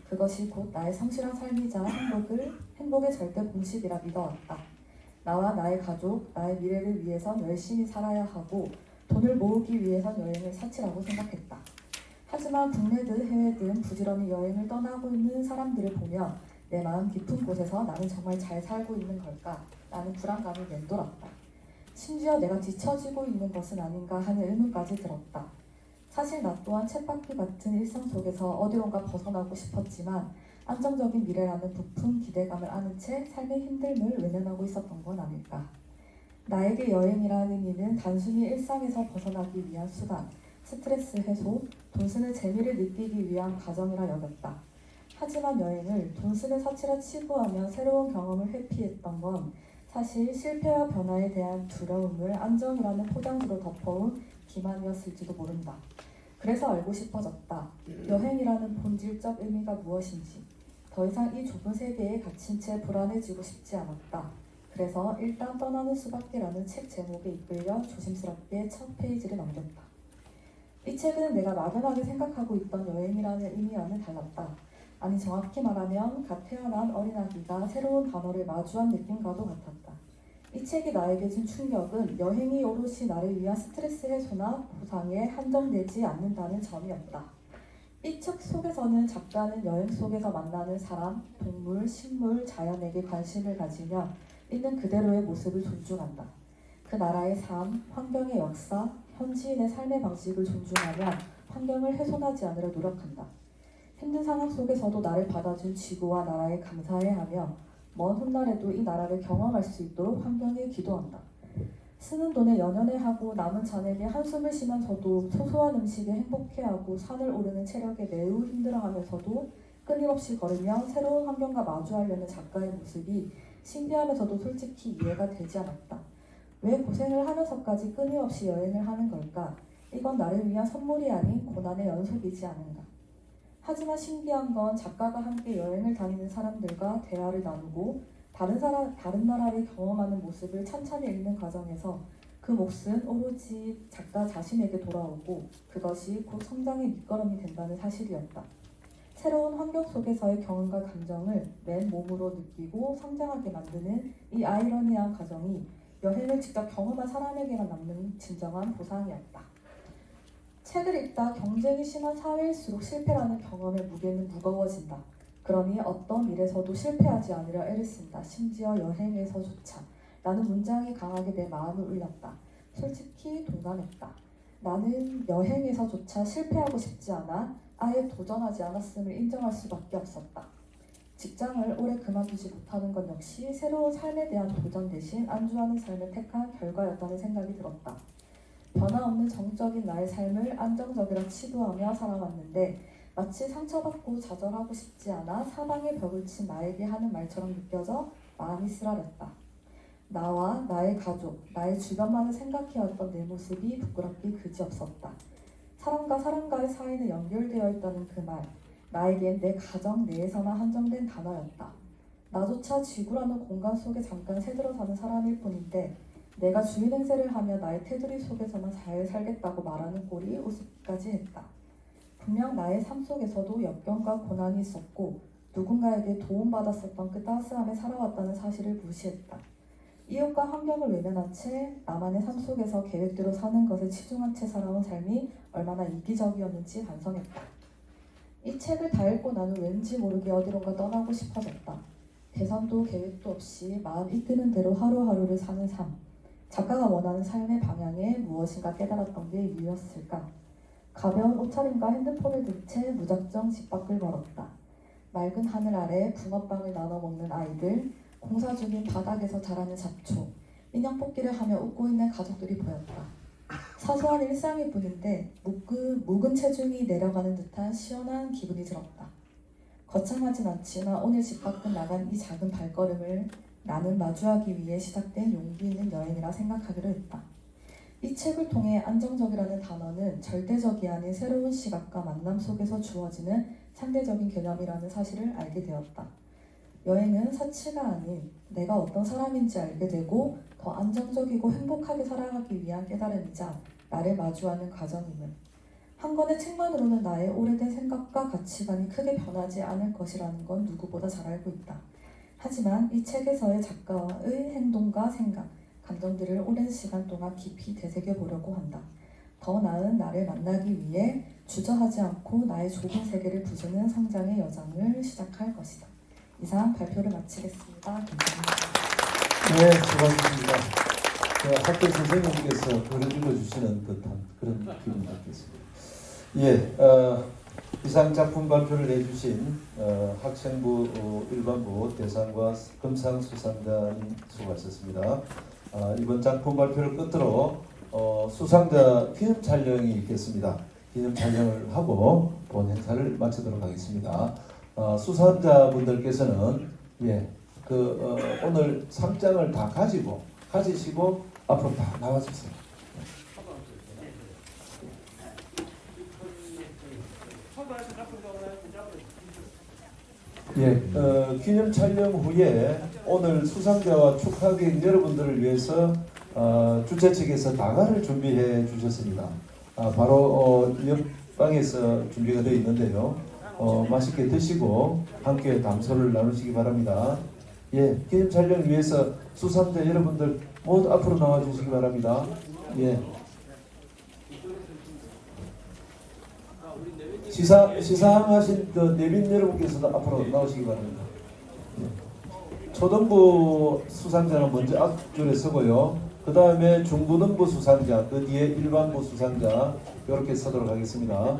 그것이 곧 나의 성실한 삶이자 행복의 절대 공식이라 믿어왔다. 나와 나의 가족, 나의 미래를 위해선 열심히 살아야 하고 돈을 모으기 위해선 여행을 사치라고 생각했다. 하지만 국내든 해외든 부지런히 여행을 떠나고 있는 사람들을 보며 내 마음 깊은 곳에서 나는 정말 잘 살고 있는 걸까? 라는 불안감이 맴돌았다. 심지어 내가 뒤처지고 있는 것은 아닌가 하는 의문까지 들었다. 사실 나 또한 쳇바퀴 같은 일상 속에서 어디론가 벗어나고 싶었지만 안정적인 미래라는 부푼 기대감을 안은 채 삶의 힘듦을 외면하고 있었던 건 아닐까. 나에게 여행이라는 의미는 단순히 일상에서 벗어나기 위한 수단, 스트레스 해소, 돈 쓰는 재미를 느끼기 위한 과정이라 여겼다. 하지만 여행을 돈 쓰는 사치라 치부하며 새로운 경험을 회피했던 건 사실 실패와 변화에 대한 두려움을 안정이라는 포장지로 덮어온 기만이었을지도 모른다. 그래서 알고 싶어졌다. 여행이라는 본질적 의미가 무엇인지. 더 이상 이 좁은 세계에 갇힌 채 불안해지고 싶지 않았다. 그래서 일단 떠나는 수밖에라는 책 제목에 이끌려 조심스럽게 첫 페이지를 넘겼다. 이 책은 내가 막연하게 생각하고 있던 여행이라는 의미와는 달랐다. 아니 정확히 말하면 갓 태어난 어린아기가 새로운 단어를 마주한 느낌과도 같았다. 이 책이 나에게 준 충격은 여행이 오롯이 나를 위한 스트레스 해소나 보상에 한정되지 않는다는 점이었다. 이 책 속에서는 작가는 여행 속에서 만나는 사람, 동물, 식물, 자연에게 관심을 가지며 있는 그대로의 모습을 존중한다. 그 나라의 삶, 환경의 역사, 현지인의 삶의 방식을 존중하며 환경을 훼손하지 않으려 노력한다. 힘든 상황 속에서도 나를 받아준 지구와 나라에 감사해하며 먼 훗날에도 이 나라를 경험할 수 있도록 환경에 기도한다. 쓰는 돈에 연연해하고 남은 잔에게 한숨을 쉬면서도 소소한 음식에 행복해하고 산을 오르는 체력에 매우 힘들어하면서도 끊임없이 걸으며 새로운 환경과 마주하려는 작가의 모습이 신기하면서도 솔직히 이해가 되지 않았다. 왜 고생을 하면서까지 끊임없이 여행을 하는 걸까? 이건 나를 위한 선물이 아닌 고난의 연속이지 않은가. 하지만 신기한 건 작가가 함께 여행을 다니는 사람들과 대화를 나누고 다른 나라를 경험하는 모습을 찬찬히 읽는 과정에서 그 몫은 오로지 작가 자신에게 돌아오고 그것이 곧 성장의 밑거름이 된다는 사실이었다. 새로운 환경 속에서의 경험과 감정을 맨몸으로 느끼고 성장하게 만드는 이 아이러니한 과정이 여행을 직접 경험한 사람에게만 남는 진정한 보상이었다. 책을 읽다 경쟁이 심한 사회일수록 실패라는 경험의 무게는 무거워진다. 그러니 어떤 일에서도 실패하지 않으려 애를 쓴다. 심지어 여행에서조차. 라는 문장이 강하게 내 마음을 울렸다. 솔직히 동감했다. 나는 여행에서조차 실패하고 싶지 않아 아예 도전하지 않았음을 인정할 수밖에 없었다. 직장을 오래 그만두지 못하는 건 역시 새로운 삶에 대한 도전 대신 안주하는 삶을 택한 결과였다는 생각이 들었다. 변화없는 정적인 나의 삶을 안정적이라 치부하며 살아왔는데 마치 상처받고 좌절하고 싶지 않아 사방에 벽을 친 나에게 하는 말처럼 느껴져 마음이 쓰라렸다. 나와 나의 가족, 나의 주변만을 생각해왔던 내 모습이 부끄럽기 그지없었다. 사람과 사람과의 사이는 연결되어 있다는 그 말, 나에겐 내 가정 내에서만 한정된 단어였다. 나조차 지구라는 공간 속에 잠깐 새들어 사는 사람일 뿐인데 내가 주인 행세를 하며 나의 테두리 속에서만 잘 살겠다고 말하는 꼴이 우습기까지 했다. 분명 나의 삶 속에서도 역경과 고난이 있었고 누군가에게 도움받았었던 그 따스함에 살아왔다는 사실을 무시했다. 이웃과 환경을 외면한 채 나만의 삶 속에서 계획대로 사는 것에 치중한 채 살아온 삶이 얼마나 이기적이었는지 반성했다. 이 책을 다 읽고 나는 왠지 모르게 어디론가 떠나고 싶어졌다. 대선도 계획도 없이 마음 이끄는 대로 하루하루를 사는 삶. 작가가 원하는 삶의 방향에 무엇인가 깨달았던 게 이유였을까? 가벼운 옷차림과 핸드폰을 든 채 무작정 집 밖을 걸었다. 맑은 하늘 아래 붕어빵을 나눠 먹는 아이들, 공사 중인 바닥에서 자라는 잡초, 인형 뽑기를 하며 웃고 있는 가족들이 보였다. 사소한 일상일 뿐인데 묵은 체중이 내려가는 듯한 시원한 기분이 들었다. 거창하진 않지만 오늘 집 밖을 나간 이 작은 발걸음을 나는 마주하기 위해 시작된 용기 있는 여행이라 생각하기로 했다. 이 책을 통해 안정적이라는 단어는 절대적이 아닌 새로운 시각과 만남 속에서 주어지는 상대적인 개념이라는 사실을 알게 되었다. 여행은 사치가 아닌 내가 어떤 사람인지 알게 되고 더 안정적이고 행복하게 살아가기 위한 깨달음이자 나를 마주하는 과정임을. 한 권의 책만으로는 나의 오래된 생각과 가치관이 크게 변하지 않을 것이라는 건 누구보다 잘 알고 있다. 하지만 이 책에서의 작가의 행동과 생각, 감정들을 오랜 시간 동안 깊이 되새겨보려고 한다. 더 나은 나를 만나기 위해 주저하지 않고 나의 좁은 세계를 부수는 성장의 여정을 시작할 것이다. 이상 발표를 마치겠습니다. 감사합니다. 네, 수고하셨습니다. 학교 선생님께서 글을 읽어주시는 듯한 그런 기분이 받겠습니다. 예, 이상 작품 발표를 해주신 학생부 일반부 대상과 금상 수상자님 수고하셨습니다. 이번 작품 발표를 끝으로 수상자 기념 촬영이 있겠습니다. 기념 촬영을 하고 본 행사를 마치도록 하겠습니다. 수상자분들께서는 오늘 상장을 다 가지시고 앞으로 다 나와주세요. 기념 촬영 후에 오늘 수상자와 축하객 여러분들을 위해서 주최 측에서 다가를 준비해 주셨습니다. 바로 옆방에서 준비가 되어 있는데요. 맛있게 드시고 함께 담소를 나누시기 바랍니다. 기념 촬영 위해서 수상자 여러분들 모두 앞으로 나와 주시기 바랍니다. 시상하신 내빈 여러분께서도 앞으로 나오시기 바랍니다. 초등부 수상자는 먼저 앞줄에 서고요. 그 다음에 중고등부 수상자, 그 뒤에 일반부 수상자 이렇게 서도록 하겠습니다.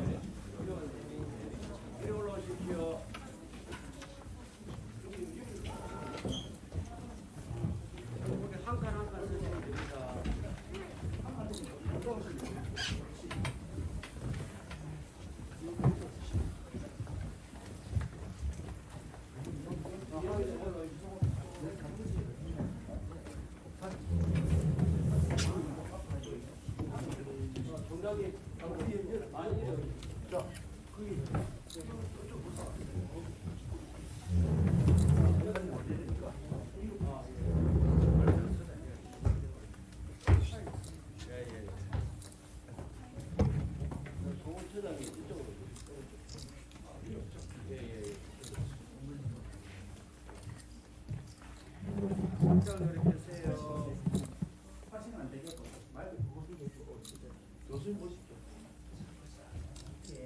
교수님 보십시오.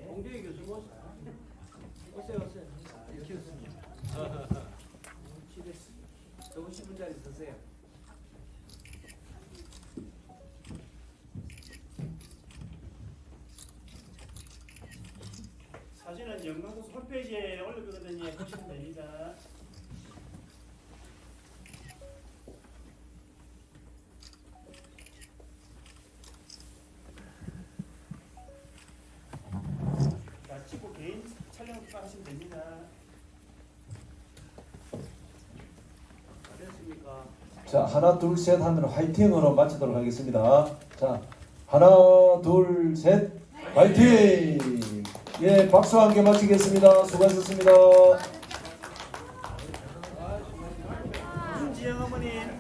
공대희 교수 모십시오. 오세요. 이렇게 오십니다. 적으신 분 자리 서세요. 사진은 영광도서 홈페이지에 올려두거든요. 보시면 됩니다. 자, 찍고 개인 촬영 하시면 됩니다. 됐습니까? 자, 하나 둘 셋 하면 화이팅으로 마치도록 하겠습니다. 자, 하나 둘 셋 화이팅! 예, 박수와 함께 마치겠습니다. 수고하셨습니다. 윤지영 어머님.